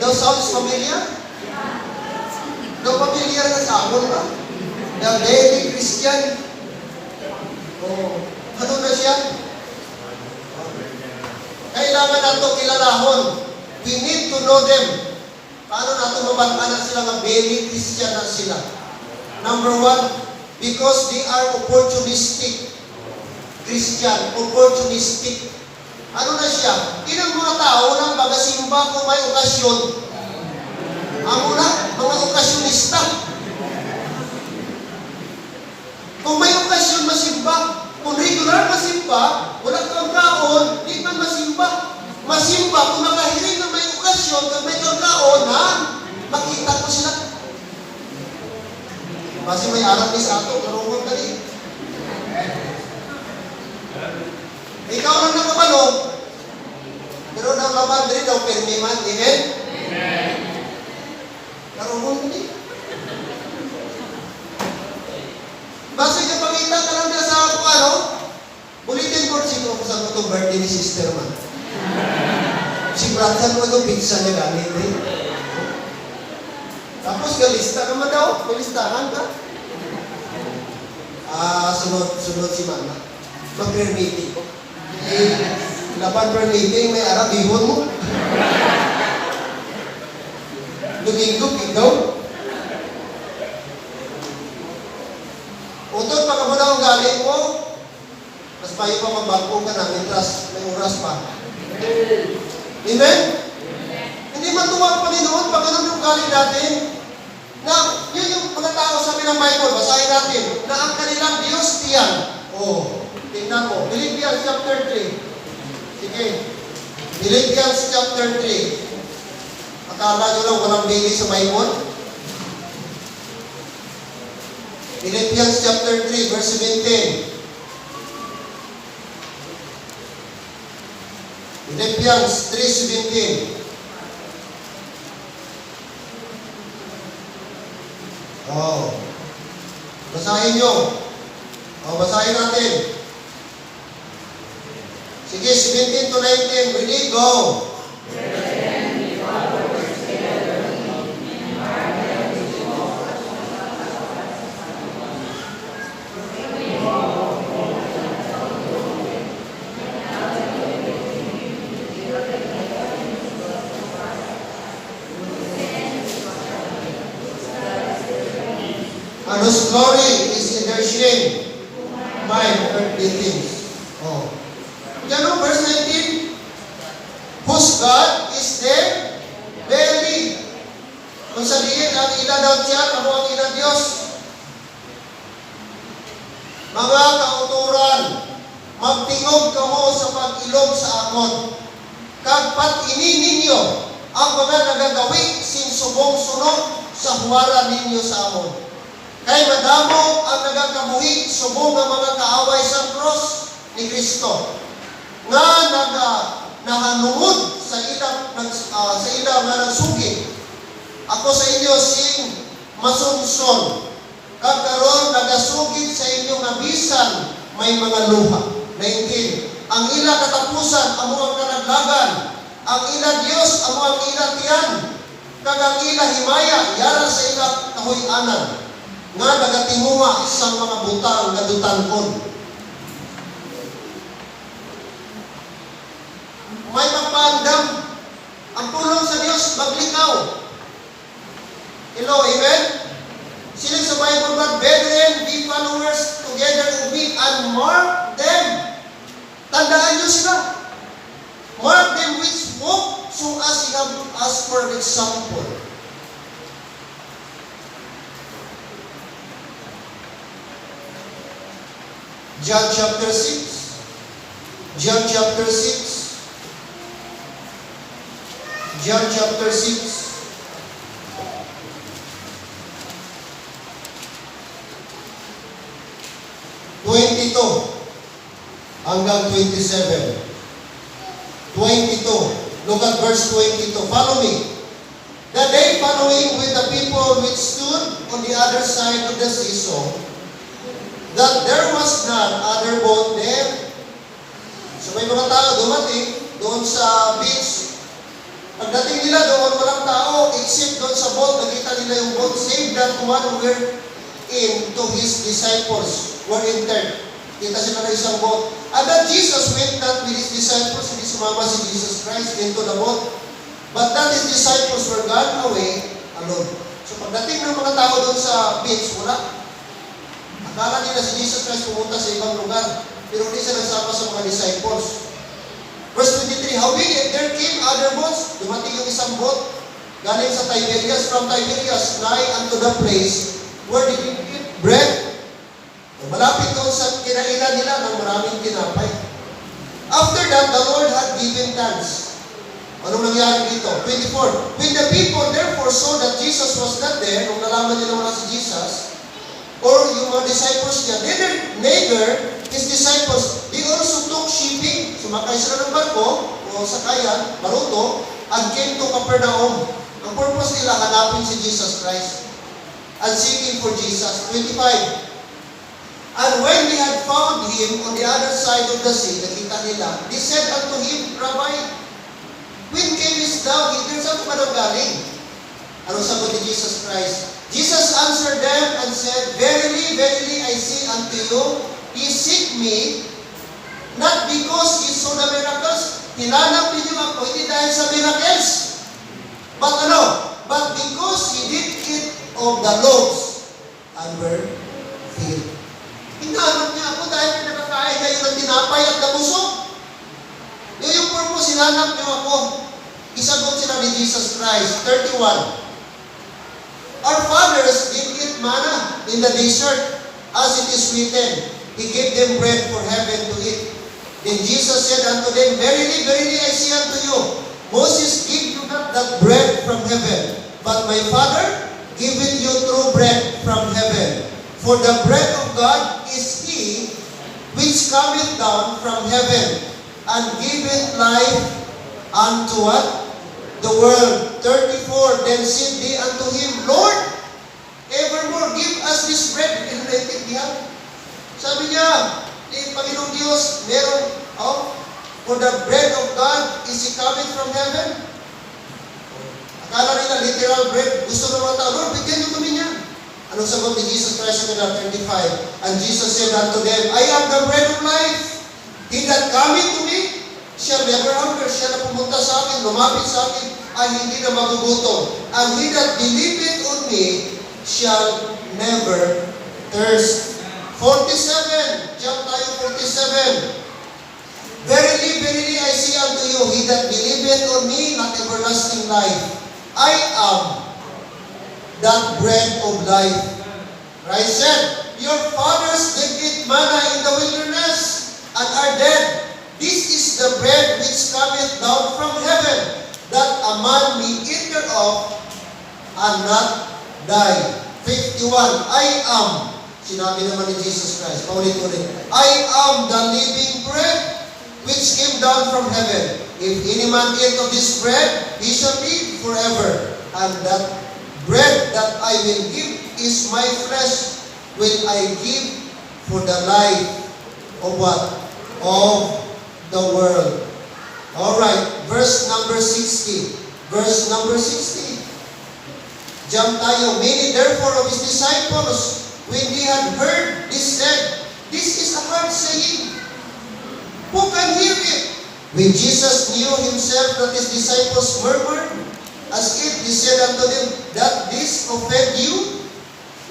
Daw sounds familiar? Daw familiar na sa amon ba? The belly Christian. Oh, ano na siya? Kailangan nato kilalahon. We need to know them. Paano nato mabantanan sila ng belly Christian na sila? Number 1, because they are opportunistic Christian, opportunistic. Ano na siya? Ilang mga tao nang magasimba kung may okasyon. Ang una, mga okasyonista. Kung may okasyon masimba, kung regular masimba, wala kang kaon, di man masimba. Masimba, kung nakahiling na may okasyon, kung may kaon, makita ko sila. Kasi may alam ni sa ato, karungon ka rin. Ikaw lang nakabalo, pero nang laban rin daw permiman, amen? Karungon ka rin. Basta kapagita ka lang na sa ano, bulletin board sino kung saan mo itong birthday ni sister man. Si Bratan mo itong pizza niya gamit eh. Tapos galista naman daw, galistahan ka. Sunod si mama. Mag-prayer meeting ko. Laban prayer meeting, may arap ihon mo. Lumingkog, ikaw. Utod pa ka muna ang galing mo. Mas payo pa magbagpo ka na, may oras pa. Amen? Hindi matuwa pa rin noon pag ganun yung galing natin. Na yun yung mga tao sabi ng Bible, basahin natin, na ang kanilang Diyos tiyan. Oh, tingnan mo. Philippians chapter 3. Sige. Philippians chapter 3. Akala nyo lang walang baby sa Bible? Philippians chapter 3, verse 17. Philippians 3:17. Oh. Basahin nyo. Oh, basahin natin. Sige, 17 to 19. Ready? Go. And whose glory is in their shame, mind, earthly things. Oh. Yan o, verse 19. Whose God is their belly. Kung sabihin, ang ila daw siya, kamo ang ila Diyos. Mga kauturan, magtingog kamo sa pag-ilog sa amon. Kagpat ini ninyo ang mga nagagawi sin subong sunog sa huwara ninyo sa amon. Kay madamo ang nagakabuhi subong ng mga kaaway sa cross ni Kristo nga nahanungod sa ilang nga nagsugid. Ako sa inyo sing masunson kagkaron nagasugid sa inyong nabisan may mga luha. 19. Ang ila katapusan amo ang kanaglagan, ang ila Dios amo ang ila tiyan, kag ang ila himaya yara sa ila kahuy-anan nga nagatinguha sa mga butang gadutankon. May magpaandam. Ang pulong sa Diyos, maglikaw. Hello, amen? Sila sa Bible, but brethren, be followers together of me and mark them. Tandaan nyo sila. Mark them which walk so as you have us for example. John chapter 6. John chapter 6. John chapter 6. Hanggang 27. 22. Look at verse 22. Follow me. The day following with the people which stood on the other side of the sea saw that there was none other boat there. So may mga tao dumating doon sa beach. Pagdating nila doon, walang tao except doon sa boat. Nakita nila yung boat, save that one where to his disciples were entered. Kita sila na isang boat. And that Jesus went not with his disciples, hindi sumama si Jesus Christ into the boat. But that his disciples were gone away alone. So pagdating ng mga tao doon sa beach, wala. Akala nila si Jesus Christ pumunta sa ibang lugar. Pero hindi siya nagsama sa mga disciples. Verse 23, howbeit there came other boats. Dumating yung isang boat. Galing sa Tiberias, from Tiberias, nigh unto the place where they did eat bread. Malapit doon sa kinainan nila ng maraming tinapay. After that, the Lord had given thanks. Anong nangyari dito? 24. When the people therefore saw that Jesus was not there, nung nalaman nila wala si Jesus, or yung mga disciples niya, neither his disciples, they also took shipping. Sumakay sila ng barko, o sakayan, baruto, and came to Capernaum. Ang purpose nila, hanapin si Jesus Christ. And seeking for Jesus. 25. And when they had found him on the other side of the sea, nakita nila, they said unto him, Rabbi, when camest thou hither? Saan ka daw galing? Anong sagot ni Jesus Christ? Jesus answered them and said, Verily, verily, I say unto you, ye seek me, not because ye saw the miracles. Hinanap ninyo ako, hindi dahil sa miracles. But But because ye did eat of the loaves and were filled. Hinanap niya ako dahil pinakakain kayo ng tinapay at nabusog. Yung purpose, hinanap niyo ako. Isagot sila ni Jesus Christ. 31. Our fathers did eat manna in the desert, as it is written, He gave them bread for heaven to eat. Then Jesus said unto them, Verily, verily, I say unto you, Moses gave you not that bread from heaven, but my Father giveth you true bread from heaven. For the bread of God is He which cometh down from heaven, and giveth life unto what? The world. 34. Then said they unto him, Lord, evermore give us this bread. Inundaintindihan. Sabi niya, Panginoong Diyos, meron, for the bread of God is He coming from heaven. Akala nila literal bread. Gusto naman tao, Lord, bigyan niyo kami niyan. Anong sagot ni Jesus Christ sa 35? And Jesus said unto them, I am the bread of life. He that cometh to me shall never hunger. Siya na pumunta sa akin, lumapit sa akin, ay hindi na magugutom. And he that believeth on me shall never thirst. 47. Jump tayo 47. Verily, verily, I say unto you, he that believeth on me, not everlasting life. I am that bread of life. Christ said, your fathers did eat manna in the wilderness, and are dead. This is the bread which cometh down from heaven, that a man may eat thereof, and not die. 51. I am, sinabi naman ni Jesus Christ, paulit-ulit, I am the living bread which came down from heaven. If any man eat of this bread, he shall live forever. And that bread that I will give is my flesh, which I give for the life of what? Of the world. Alright, verse number 60. Verse number 60. Jump tayo. Many therefore of his disciples, when they had heard this, said, This is a hard saying. Who can hear it? When Jesus knew himself that his disciples murmured, as if he said unto them, that this offend you?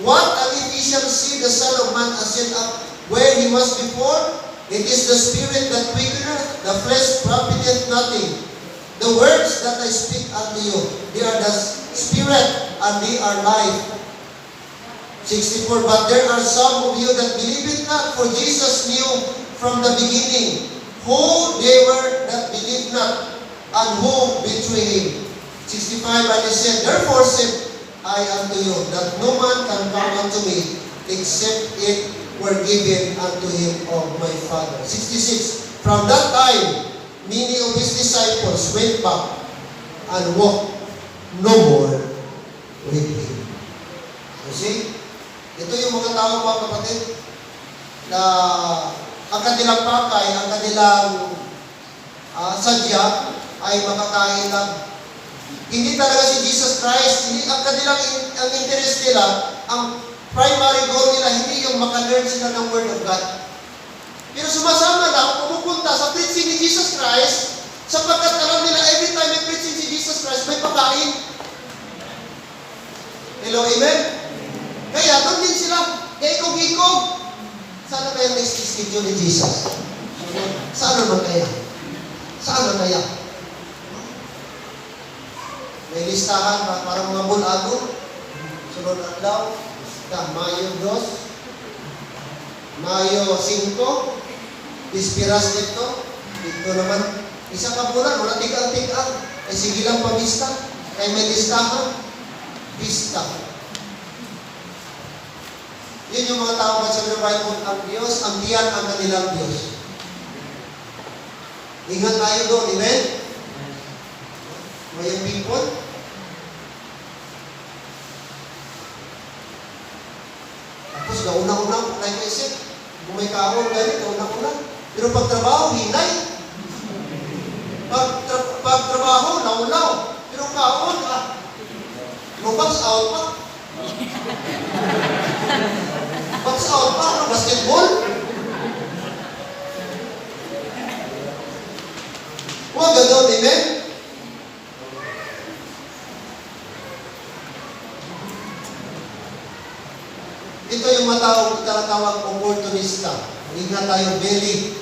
What and if ye shall see the Son of Man ascend up where he was before? It is the Spirit that quickeneth, the flesh profiteth nothing. The words that I speak unto you, they are the Spirit, and they are life. 64. But there are some of you that believe it not, for Jesus knew from the beginning who they were that believed not, and who betrayed him. 65, and he said, therefore said I unto you, that no man can come unto me, except it were given unto him of my Father. 66, from that time, many of his disciples went back and walked no more with him. You see? Ito yung mga tao, mga kapatid, na ang kanilang pakay, ang kanilang sadya ay makakain lang. Hindi talaga si Jesus Christ, hindi ang kanilang ang interest nila, ang primary goal nila, hindi yung makalearn sila ng Word of God. Pero sumasama lang, pumupunta sa preaching ni Jesus Christ, sapagkat alam nila, every time may preaching si Jesus Christ, may pagkain. Hello, amen? Kaya doon din sila, gaikog-ikog. Saan na kaya next schedule ni Jesus? Saan naman kaya? Saan na kaya? May listahan, parang mga bulago. Sunod adlaw, Mayo 2, Mayo 5, Pispiras dito. Dito naman, isa ka bulan, wala tigang-tigang. Ay sige lang pabista. Kaya may listahan, pista. Yun yung mga tao sa Bible, ang Diyos, ang tiyan ang kanilang Diyos. Ingat tayo doon, amen? May people. Tapos, gaunang-unang, kung isip, kung may kaon, ganit, gaunang-unang. Pero pag trabaho, hinay. Pag trabaho, laulaw. Pero kaon, lumabas out pa. Box out pa, basketball. Huwag gano'n, amen? Ito yung tinatawag opportunista. Ingat tayo, belly.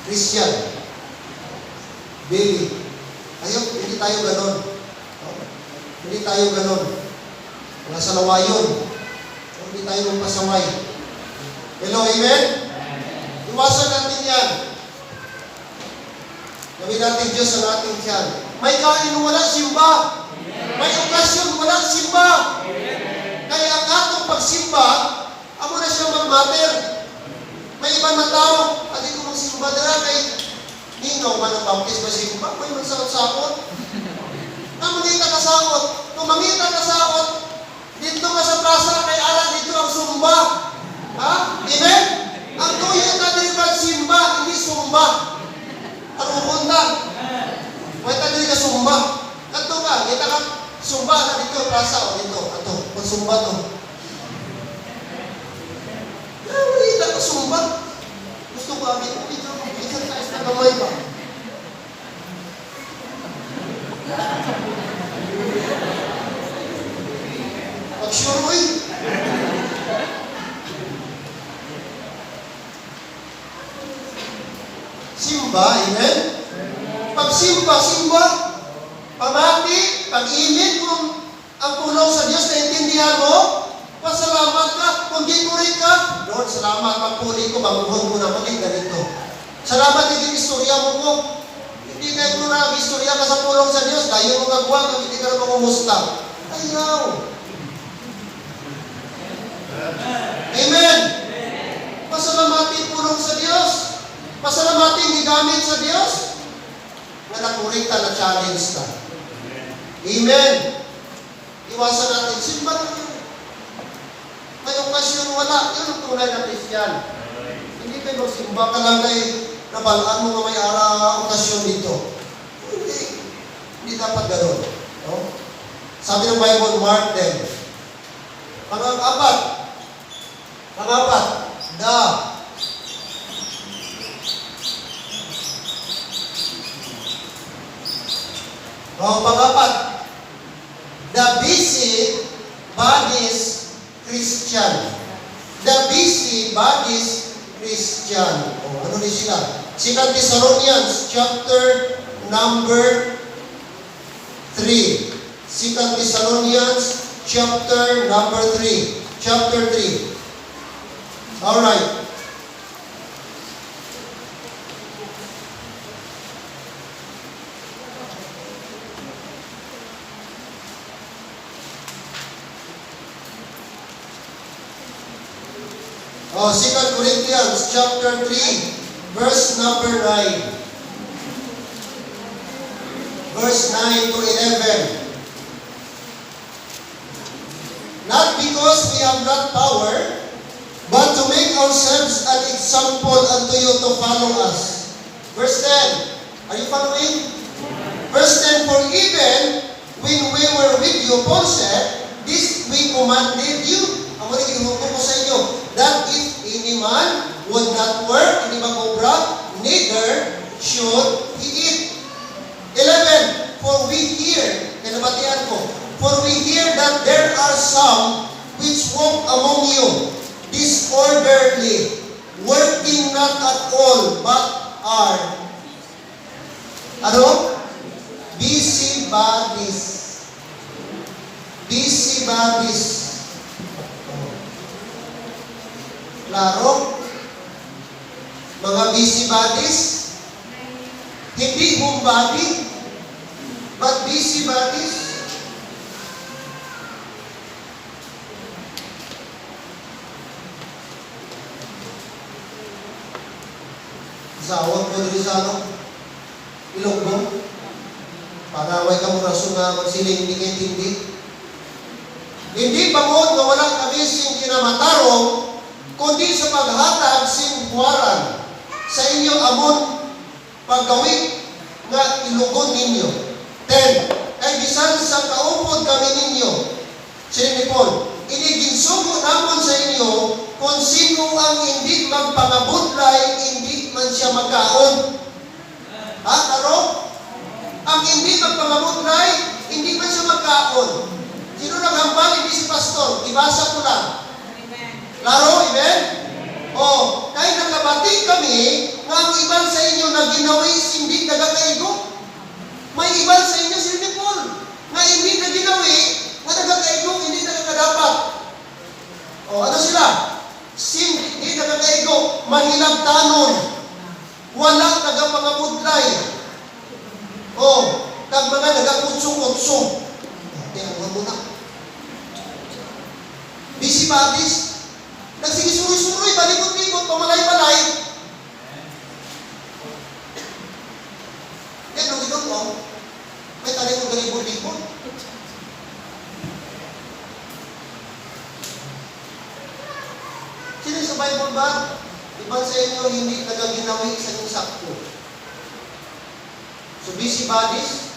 Christian. Belly. Ayaw, hindi tayo gano'n. Hindi tayo gano'n. Mga salawayon. Hindi tayo magpasaway. Hello, amen? Iwasan natin yan. Gawin natin Diyos ang ating tiyan. May kain wala simba. May okasyon wala simba. Kaya ang atong pagsimba, amo na siya mag-matter. May iba na tao, adi ko magsimba dara kay Ningaw man ang baptis ba simba? May magsakot-sakot. Mangita ka sakot. Kung mangita ka sakot, dito ka sa plaza, kay ara dito ang sumba. Ha? Amen? Ang tuyo na dito simba, hindi sumba. Ang pupunta. May tali ka sumba. Kanto ka, kita ka, sumba na dito, plaza o dito. Ato, magsumba to. Kita ka sumba. Gusto ko abit mo dito. Isang taas na kamay ba? Sure, oy. Simba, amen? Pag-simba, simba. Pamati, pag-imit, kung ang tulong sa Diyos na intindihan mo, pasalamat ka. Kung di puri ka, Lord, salamat, pagpuli ko, baguhon ko na maging ganito. Salamat, hindi istorya mo ko. Hindi kayo mo na istorya ka sa tulong sa Diyos, dahil mo kagwag, kung hindi ka na mangumusta. Ayaw. Amen. Pasalamatin pulong sa Diyos. Pasalamatin higamit sa Diyos. Na nakurik ka na challenge ka. Amen. Iwasan natin. Simba na yun. May okasyon wala. Yun ang tunay na Christian. Hindi kayo magsimba ka lang kay nabalaan mo nga may okasyon dito. Hindi. Hindi dapat gano'n. No? Sabi ng Bible, Mark 10. Pang-apat, pang-apat, the busy bodies Christian. The busy bodies Christian. Ano ni sila? 2 Thessalonians chapter number 3. 2 Thessalonians chapter number 3. Chapter 3. Oh, 2 Corinthians chapter 3, verse number 9. Verse 9 to 11. Not because we have not power, but to make ourselves an example unto you to follow us. Verse 10. Are you following? Verse 10, for even when we were with you, Paul said, this we commanded you. Ang mga ginuhukom ko sa inyo, that if any man would not work, hindi magobra, neither should he eat. 11, for we hear, kinabatian ko, for we hear that there are some which walk among you disorderly, working not at all, but are, busybodies. Busybodies. Klaro? Mga busybodies, hindi homebody, but busybodies. Zawag mo rin sa Ilonggo. Para way ka mo rason na magsiling hindi kaintindi. Hindi pamod na walang kabising kinamatarong, kundi sa paghatag singwaran sa inyo amon paggawi nga ilugon ninyo. 10. Kay bisan sa kaupod kami ninyo, sila ni Paul, iniginsugo namon sa inyo kung sino ang hindi magpangabudlay, hindi man siya magkaon. Karo? Ang hindi magpangabudlay, hindi man siya magkaon. Sino naghambal? Hindi si pastor. Ibasa ko lang. Klaro? Amen? O, kahit nakabati kami, nga ang iban sa inyo na ginawi, hindi nagakaigo. May iban sa inyo, sila ni Paul, nga hindi na ginawi, nga nagakaigo, hindi nagakadapat. O, ano sila? Hindi nagakaigo, mahilagtanon, walang nagapangabudlay. O, kag mga nagakutsong-kutsong. Tingnan mo na. Busybodies, nagsigisuri-suri, balikot-likot, pamalay-palay. Yan, nung ito mo, may talim mo galibot-libot. Sino sa Bible ba? Iban sa inyo, hindi nagaginawi sa inyong sakto. So, busybodies,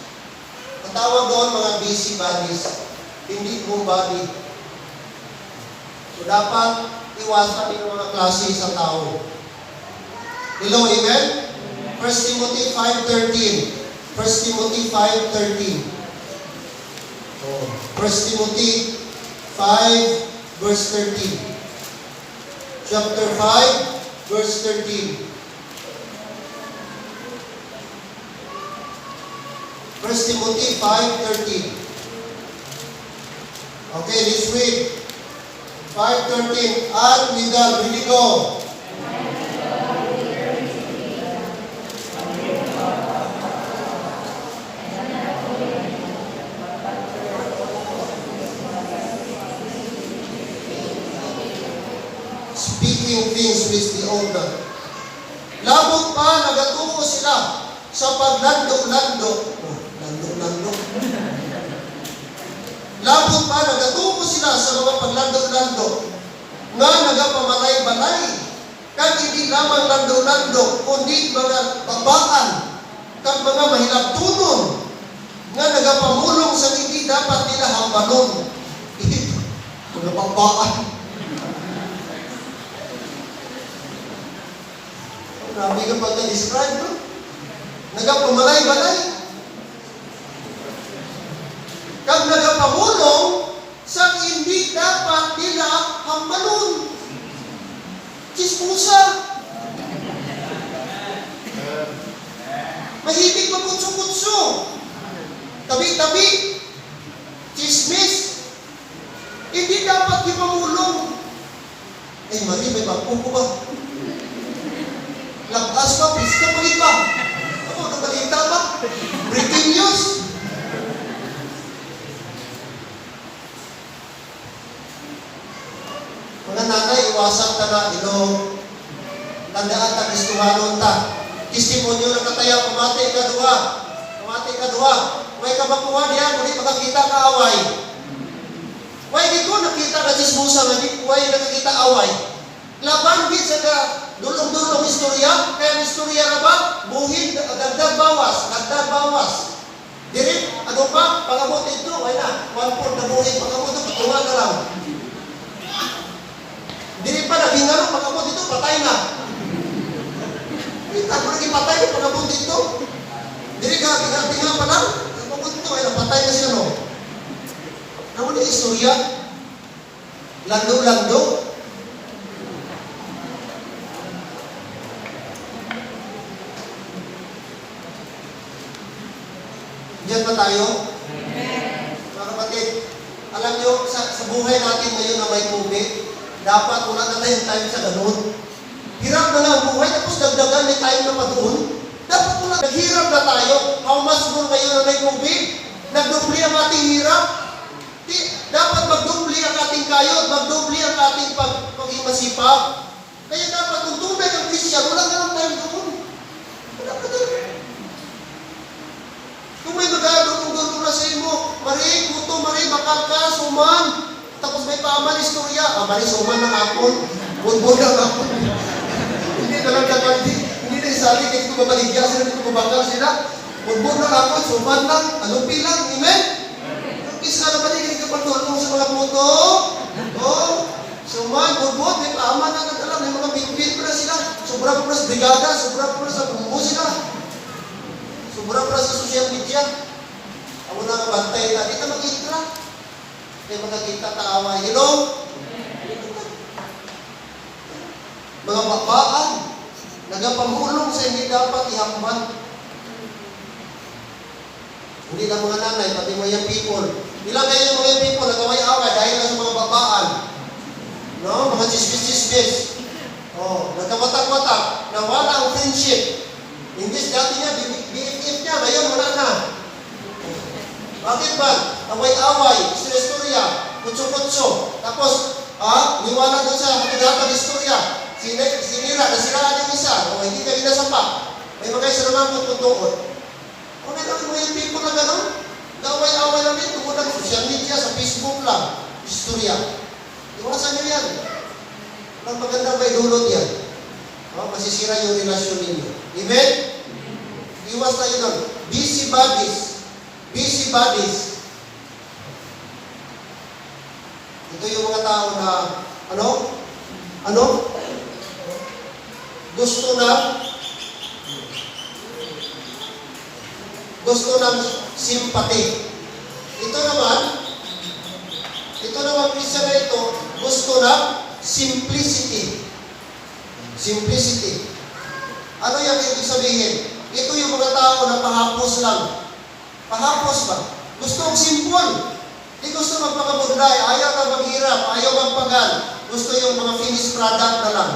ang tawag doon mga busybodies, hindi homebody. So, dapat iwasan yung mga klase sa tao. Hello, amen? 1 Timothy 5:13. 1 Timothy 5:13. 1 Timothy 5, verse 13. Chapter 5, verse 13. 1 Timothy 5:13. Okay, let's read. 5:13. And with the really go. Speaking things which the older. Labot pa, nagatuko sila sa paglando-lando. Lando-lando. Labot pa, nagatuko sila sa mga paglando-lando nga nagapamalay-balay. Kag hindi lamang lando-lando, kundi mga babaan, kag mga mahilagtunon nga nagapamulong sa hindi dapat nila hambalon. Mga babaan. Grabe ka pagka-describe, no? Nagapamalay-balay. Kag nagapamulong sa hindi dapat nila hambalon. Chispusa. Mahilig maputso-putso. Tabi-tabi. Chismis. Hindi dapat ipamulong. Eh, Marie, may pagpupo ba? Lagas ka, please ka, palit ba? Ako, nabalita ba? Breaking news. Mga nanay, iwasan ta na ilong. Tandaan ta Kristohanon ta. Testimonyo na kataya pamati ka duha. Pamati ka duha. Way ka makuha diyan kung di makakita ka away. Way di ko nakita ka chismosa nga di way nakakita away. Laban gid sa ka dulong-dulong istorya, kaya istorya ra ba? Buhid dagdag bawas. Diri ano pa pangabot ito, way na. 1/4 na buhid pangabot ito, tuwa na lang. Diri pa naghingalo pangabot ito, patay na. Kita ko lagi patay ko pangabot ito. Diri ka tinga pa lang. Pangabot ito ay napatay na siya no. Naman yung istorya. Lando. Diyan ba tayo? Mga kapatid, alam nyo, sa buhay natin ngayon na may COVID, dapat wala na tayong time sa ganun. Hirap na lang ang buhay, tapos dagdagan may time na pa doon. Dapat wala, naghirap na tayo. How much more ngayon na may COVID? Nagdubli ang ating hirap. Dapat magdubli ang ating kayod, magdubli ang ating pagiging masipag. Kaya dapat kung tunay ang Christian, wala na lang time doon. Wala ka doon. Kung may magdudulong na sa imo, Mari, bakal ka, suman. Tapos may paaman istorya. Mari, suman ng akon. Bunbun ng akon. Hindi na lang hindi na isali, hindi ko mabaligya sila, hindi ko mabakal sila. Bunbun ng akon, suman ng alupi lang. Amen? Yung kisa na baligyan ka pagtulong sa mga puto. Suman, bunbun, may paaman na nagdalang. May mga bitbit pa na sila. Sobra pa sa brigada, sobra pa sa bumbu sila. Sobra pa sa social media. Ako na nga bantay na, di ka mag-itra. Kaya magkakita taawa. Hello? Mga bakbaan, nagapamulong sa hindi dapat ihamban. Hindi lang mga nanay, pati mga people. Ilang kayo yung mga people, nagaway-away dahil lang sa mga bakbaan. No? Mga chismis-chismis. Nagkawatak-watak, nawala ang friendship. Imbis dati niya, BFF niya, ngayon wala na. Bakit ba? Away-away, istorya, kutso-kutso. Tapos, niwala doon sa hatag-hatag istorya. Sinira, nasiraan yung isa. Hindi ka inasapa. May mga isa naman kung tutuon. May lang yung people na gano'n. Away-away lang din. Tungkol ng social media, sa Facebook lang. Istorya. Iwasan nyo yan. Walang magandang may dulot yan. Masisira yung relasyon ninyo. Amen? Iwas tayo doon. Busybodies. Ito yung mga tao na, gusto ng sympathy. Ito naman, Christian na ito, gusto ng simplicity. Ano yung ibig sabihin? Ito yung mga tao na pahapos lang. Pahapos ba? Gusto ang simple. Di gusto magpakabunday. Ayaw na maghirap. Ayaw magpagal. Gusto yung mga finished product na lang.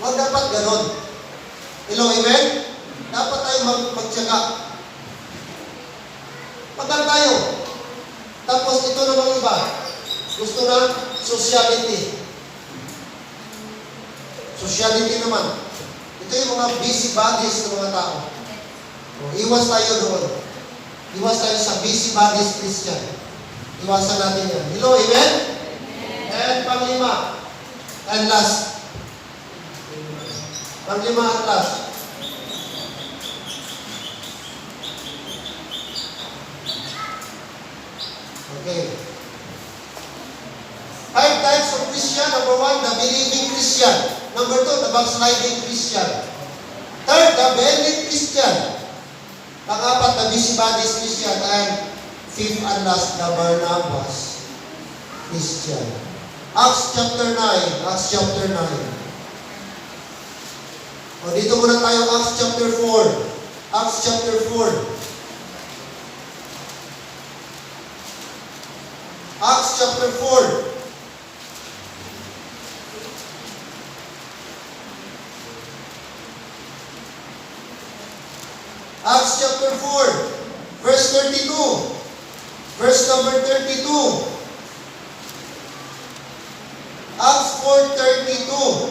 Huwag dapat ganon. Hello, amen? Dapat tayo magtyaga. Pagal tayo. Tapos ito naman iba. Gusto na sociality. Sociality naman. Ito yung mga busybodies ng mga tao. Iwas tayo doon. Iwas tayo sa busybodies Christian. Iwasan natin yan. Hello, amen? And panglima. And last. Panglima at last. Okay. 5 types of Christian. Number 1, the believing Christian. Number 2, the backsliding Christian. Third, the believing Christian. Pang-apat, the busybodies Christian. And fifth and last, the Barnabas Christian. Acts chapter 9. O, dito muna tayo, Acts chapter 4. Acts chapter 4. Acts chapter 4. Acts chapter 4, verse 32. Verse number 32. Acts Acts 4:32.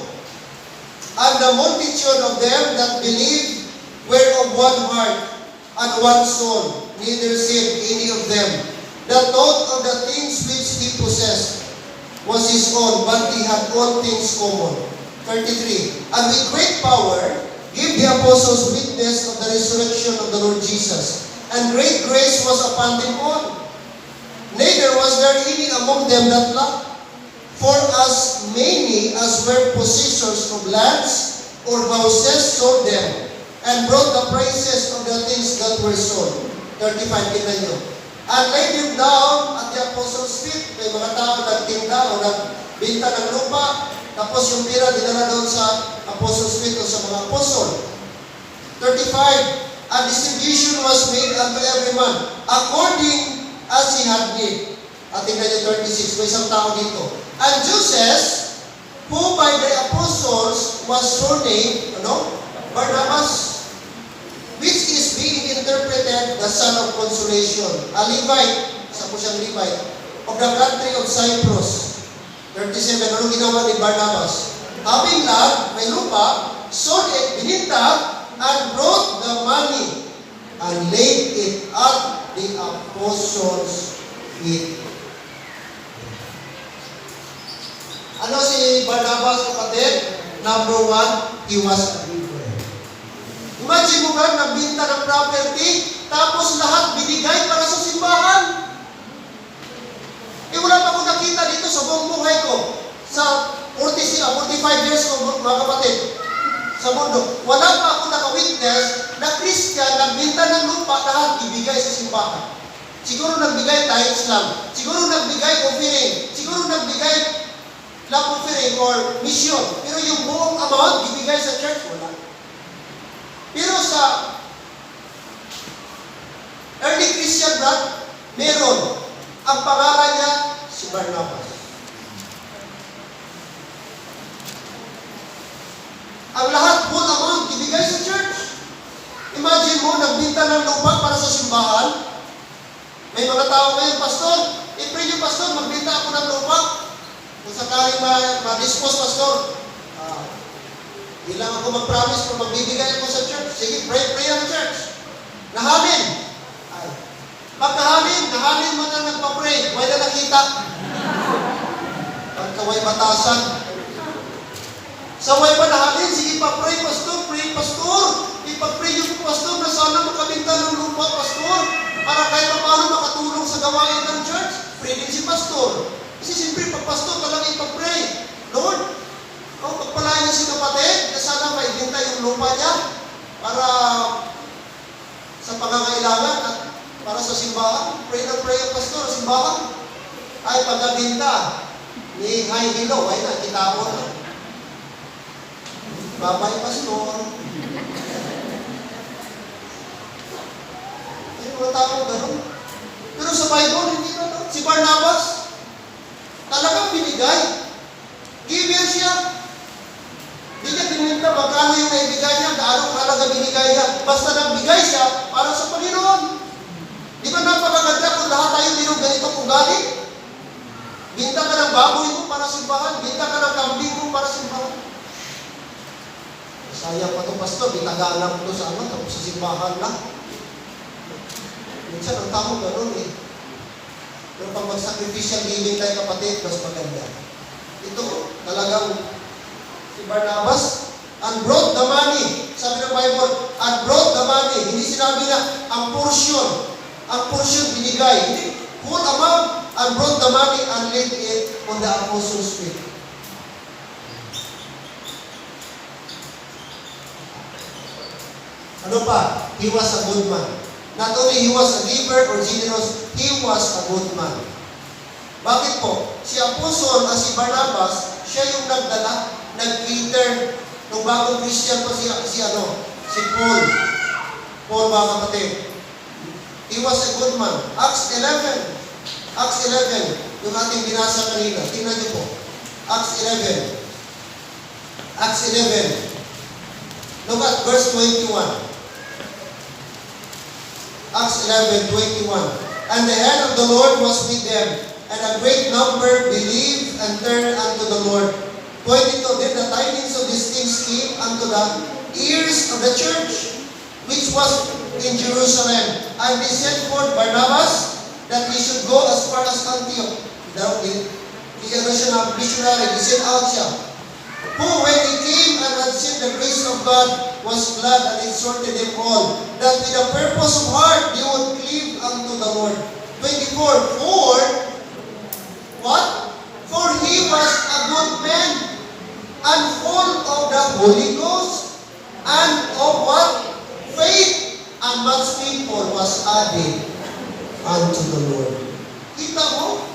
And the multitude of them that believed were of one heart and one soul, neither sinned any of them. The thought of the things which he possessed was his own, but he had all things common. 33. And with great power gave the apostles witness of the resurrection of the Lord Jesus, and great grace was upon them all. Neither was there any among them that lacked. For as many as were possessors of lands or houses sold them, and brought the prices of the things that were sold. 35, tingnan nyo. And laid them down at the apostles' feet. May mga tao nagtinda o nagbinta ng lupa, tapos yung pira dinala doon sa apostles' feet o sa mga apostol. 35, and distribution was made unto every man, according as he had need. At tingnan nyo 36, may isang tao dito. And Joseph, who by the apostles was surnamed, Barnabas, which is being interpreted the son of consolation, a Levite, isa po siyang Levite, of the country of Cyprus. 37, ano ginawa ni Barnabas? Having land, may lupa, sold it, bininta, and brought the money, and laid it at the apostles' feet. Ano si Barnabas, kapatid? Number 1, he was a giver. Imagine mo ba, nagbinta ng property, tapos lahat binigay para sa simbahan. Wala pa ako nakita dito sa buong buhay ko. Sa 45 years ko, mga kapatid, sa mundo. Wala pa ako naka-witness na Christian nagbinta ng lupa, lahat ibigay sa simbahan. Siguro nagbigay tithes lang. Siguro nagbigay offering. Siguro nagbigay love offering or mission. Pero yung buong amount, ibigay sa church, wala. Pero sa early Christian brad, meron. Ang pangalan niya, si Barnabas. Ang lahat, full amount, ibigay sa church. Imagine mo, nagbinta ng lupa para sa simbahan. May mga tao ngayon, pastor, i-pray yung pastor, magbinta ako ng lupa. Kung sakaling ma-dispose, pastor, ilang ako mag-promise kung magbibigay ako sa church. Sige, pray ang church. Nahalin. Nahalin mo na nagpa-pray. Huwag na nakita. Pagkaway batasan. Sa way pa nahalin, sige pa-pray, pastor. Pray, pastor. Ipag-pray yung pastor na sana makabinta ng lupa, pastor. Para kahit paano makatulong sa gawain ng church. Pray din si pastor. Kasi siyempre, pag pastor ka lang ipag-pray. Lord, pagpalain niya si kapatid, na sana maibinta yung lupa niya para sa pangangailangan at para sa simbahan. Pray ang pastor sa simbahan. Ay, pagkabinta ni High Hilo, ay na, kitapon na. Babay, pastor. Ay, mga tao gano'n. Pero sa Bible, hindi na. Si Barnabas, talagang binigay. Giver siya. Hindi niya pininta magkano yung naibigay niya, gaano kalaga binigay niya. Basta nagbigay siya para sa Panginoon. Di ba napakaganda kung lahat tayo mayroong ganitong ugali? Binta ka ng baboy mo para simbahan. Binta ka ng kambing mo para simbahan. Sayang pa ito, pastor. Bintagaan mo ito sa tapos sa simbahan lang. Minsan ang tao gano'n eh. Pero pag mag-sacrificial giving tayo kapatid, mas maganda. Ito, talagang si Barnabas, and brought the money. Sabi ng Bible, and brought the money. Hindi sinabi na, ang portion binigay. Hindi, full amount, and brought the money and laid it on the apostles' feet. Ano pa? He was a good man. Not only he was a giver or generous, he was a good man. Bakit po? Si Apostol na si Barnabas, siya yung nagdala, nag-cater nung bagong Christian pa si Paul. Paul, mga kapatid. He was a good man. Acts 11, yung ating binasa kanina. Tingnan niyo po. Acts 11. Look at verse 21. Acts 11:21. And the hand of the Lord was with them, and a great number believed and turned unto the Lord. 22, then the tidings of these things came unto the ears of the church, which was in Jerusalem. And they sent forth Barnabas, that he should go as far as Antioch. Ano siya na missionary, he sent out siya. Who, when he came and had seen the grace of God, was glad and exhorted them all, that with a purpose of heart they would cleave unto the Lord. 24, for, what? For he was a good man, and full of the Holy Ghost, and of what? Faith, and much people was added unto the Lord. Kita mo?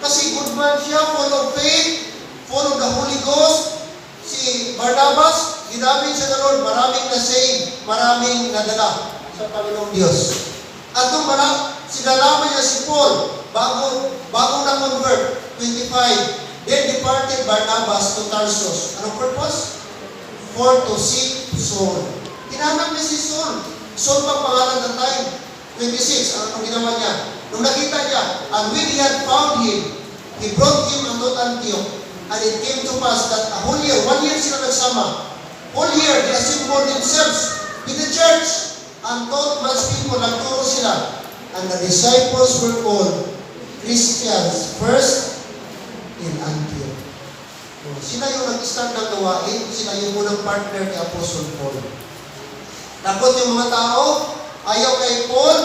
Kasi good man siya, full of faith, full of the Holy Ghost. Si Barnabas, ginamit siya ng Lord, maraming na-save, maraming nadala sa Panginoong Diyos. At nung sinalaman niya si Paul, bago na-convert, 25, then departed Barnabas to Tarsus. Anong purpose? For to seek Saul. Hinanap niya si Saul. Saul pang pangalan ng time. 26, anong ginawa niya? Nung nakita niya, and when he had found him, he brought him unto Antioch. And it came to pass that a whole year, 1 year sila nagsama. Whole year, they assembled themselves with the church and taught much people, nagturo sila. And the disciples were called Christians first in Antioch. Sila yung nag-start ng gawain, sila yung unang partner ni Apostle Paul. Takot yung mga tao, ayaw kay Paul,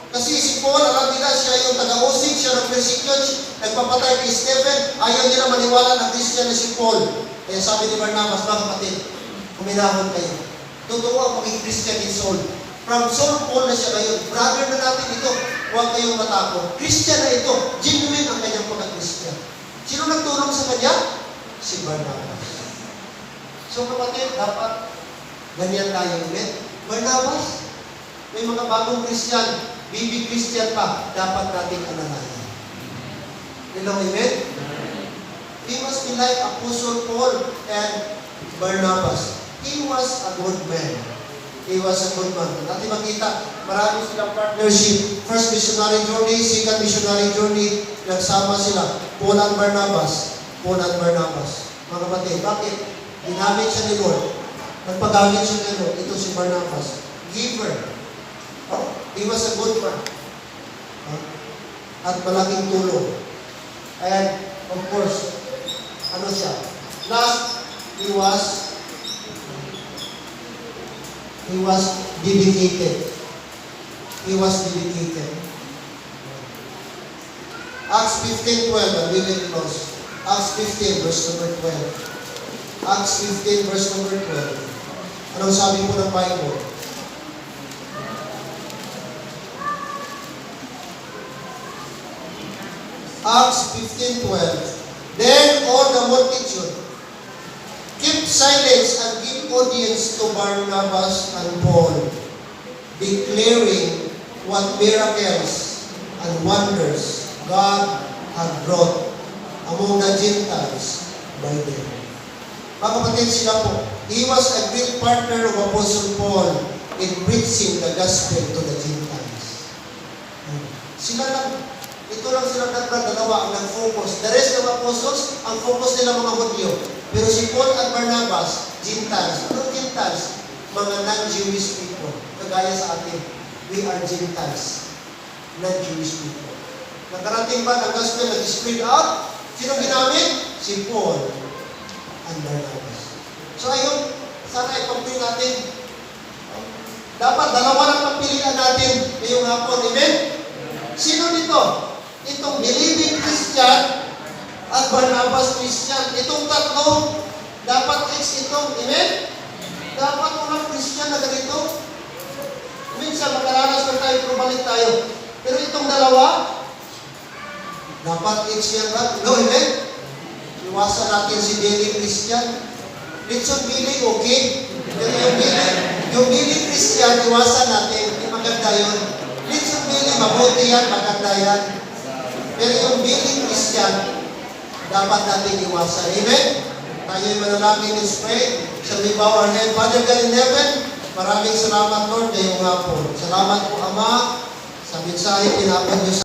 kasi si Paul, alam nila, siya yung taga-usig, siya nag-persecute, nagpapatay kay Stephen, ayaw nila maniwala na Christian na si Paul. Kaya sabi ni Barnabas, mga kapatid, kuminahon kayo. Totoo ang maging Christian in Saul. From Saul, Paul na siya ngayon. Brother na natin ito, huwag kayong matakot. Christian na ito, genuine ang kanyang pagka-Christian. Sino nagtulong sa kanya? Si Barnabas. So kapatid, dapat ganyan tayo. Amen? Barnabas, may mga bagong Christian, baby Christian pa, dapat nating alalayan. Hello, amen? We must be like Apostle Paul and Barnabas. He was a good man. He was a good man. Natin makita, marami silang partnership. First missionary journey, second missionary journey, nagsama sila. Paul and Barnabas. Paul and Barnabas. Mga kapatid, bakit? Ginamit siya ni Lord. Nagpagamit siya ni Lord. Ito si Barnabas. Giver. Oh, he was a good man. At malaking tulong. And, of course, ano siya? Last, he was dedicated. He was dedicated. Acts 15:12, and we will close. Acts 15, verse number 12. Acts 15, verse number 12. Anong sabi po ng Bible? Acts 15:12. Then all the multitude kept silence and gave audience to Barnabas and Paul, declaring what miracles and wonders God had wrought among the Gentiles by them. Mga kapatid, sila po, he was a great partner of Apostle Paul in preaching the gospel to the Gentiles. Sila lang, ito lang sila dalawa ang nag-focus. The rest of apostles, ang focus nila mga Hudyo. Pero si Paul at Barnabas, Gentiles. Anong Gentiles? Mga non-Jewish people. Kagaya sa atin, we are Gentiles. Non-Jewish people. Nakarating ba ng gospel, nag-spread out? Sino ginamit? Si Paul and Barnabas. So ayun, sana ipag-pray natin. Dapat dalawa lang pagpilian natin ngayong hapon. Amen? Sino dito? Itong believing Christian at Barnabas Christian. Itong tatlo, dapat X itong. Amen? Dapat walang Christian na ganito. Minsan magkaranas lang tayo, pero balik tayo. Pero itong dalawa, dapat X yan ba? No, amen? Iwasan natin si daily Christian. Litson Billy, okay? Pero yung Billy Christian, iwasan natin. Hindi maganda yun. Litson Billy, mabuti yan, maganda yan. Pero yung Billy Christian, dapat natin iwasan. Amen? Tayo'y manalangin, let's pray. Shall we bow our head? Father God in heaven, maraming salamat, Lord, ngayong hapon. Salamat po, Ama, sa mensahe pinapon niyo sa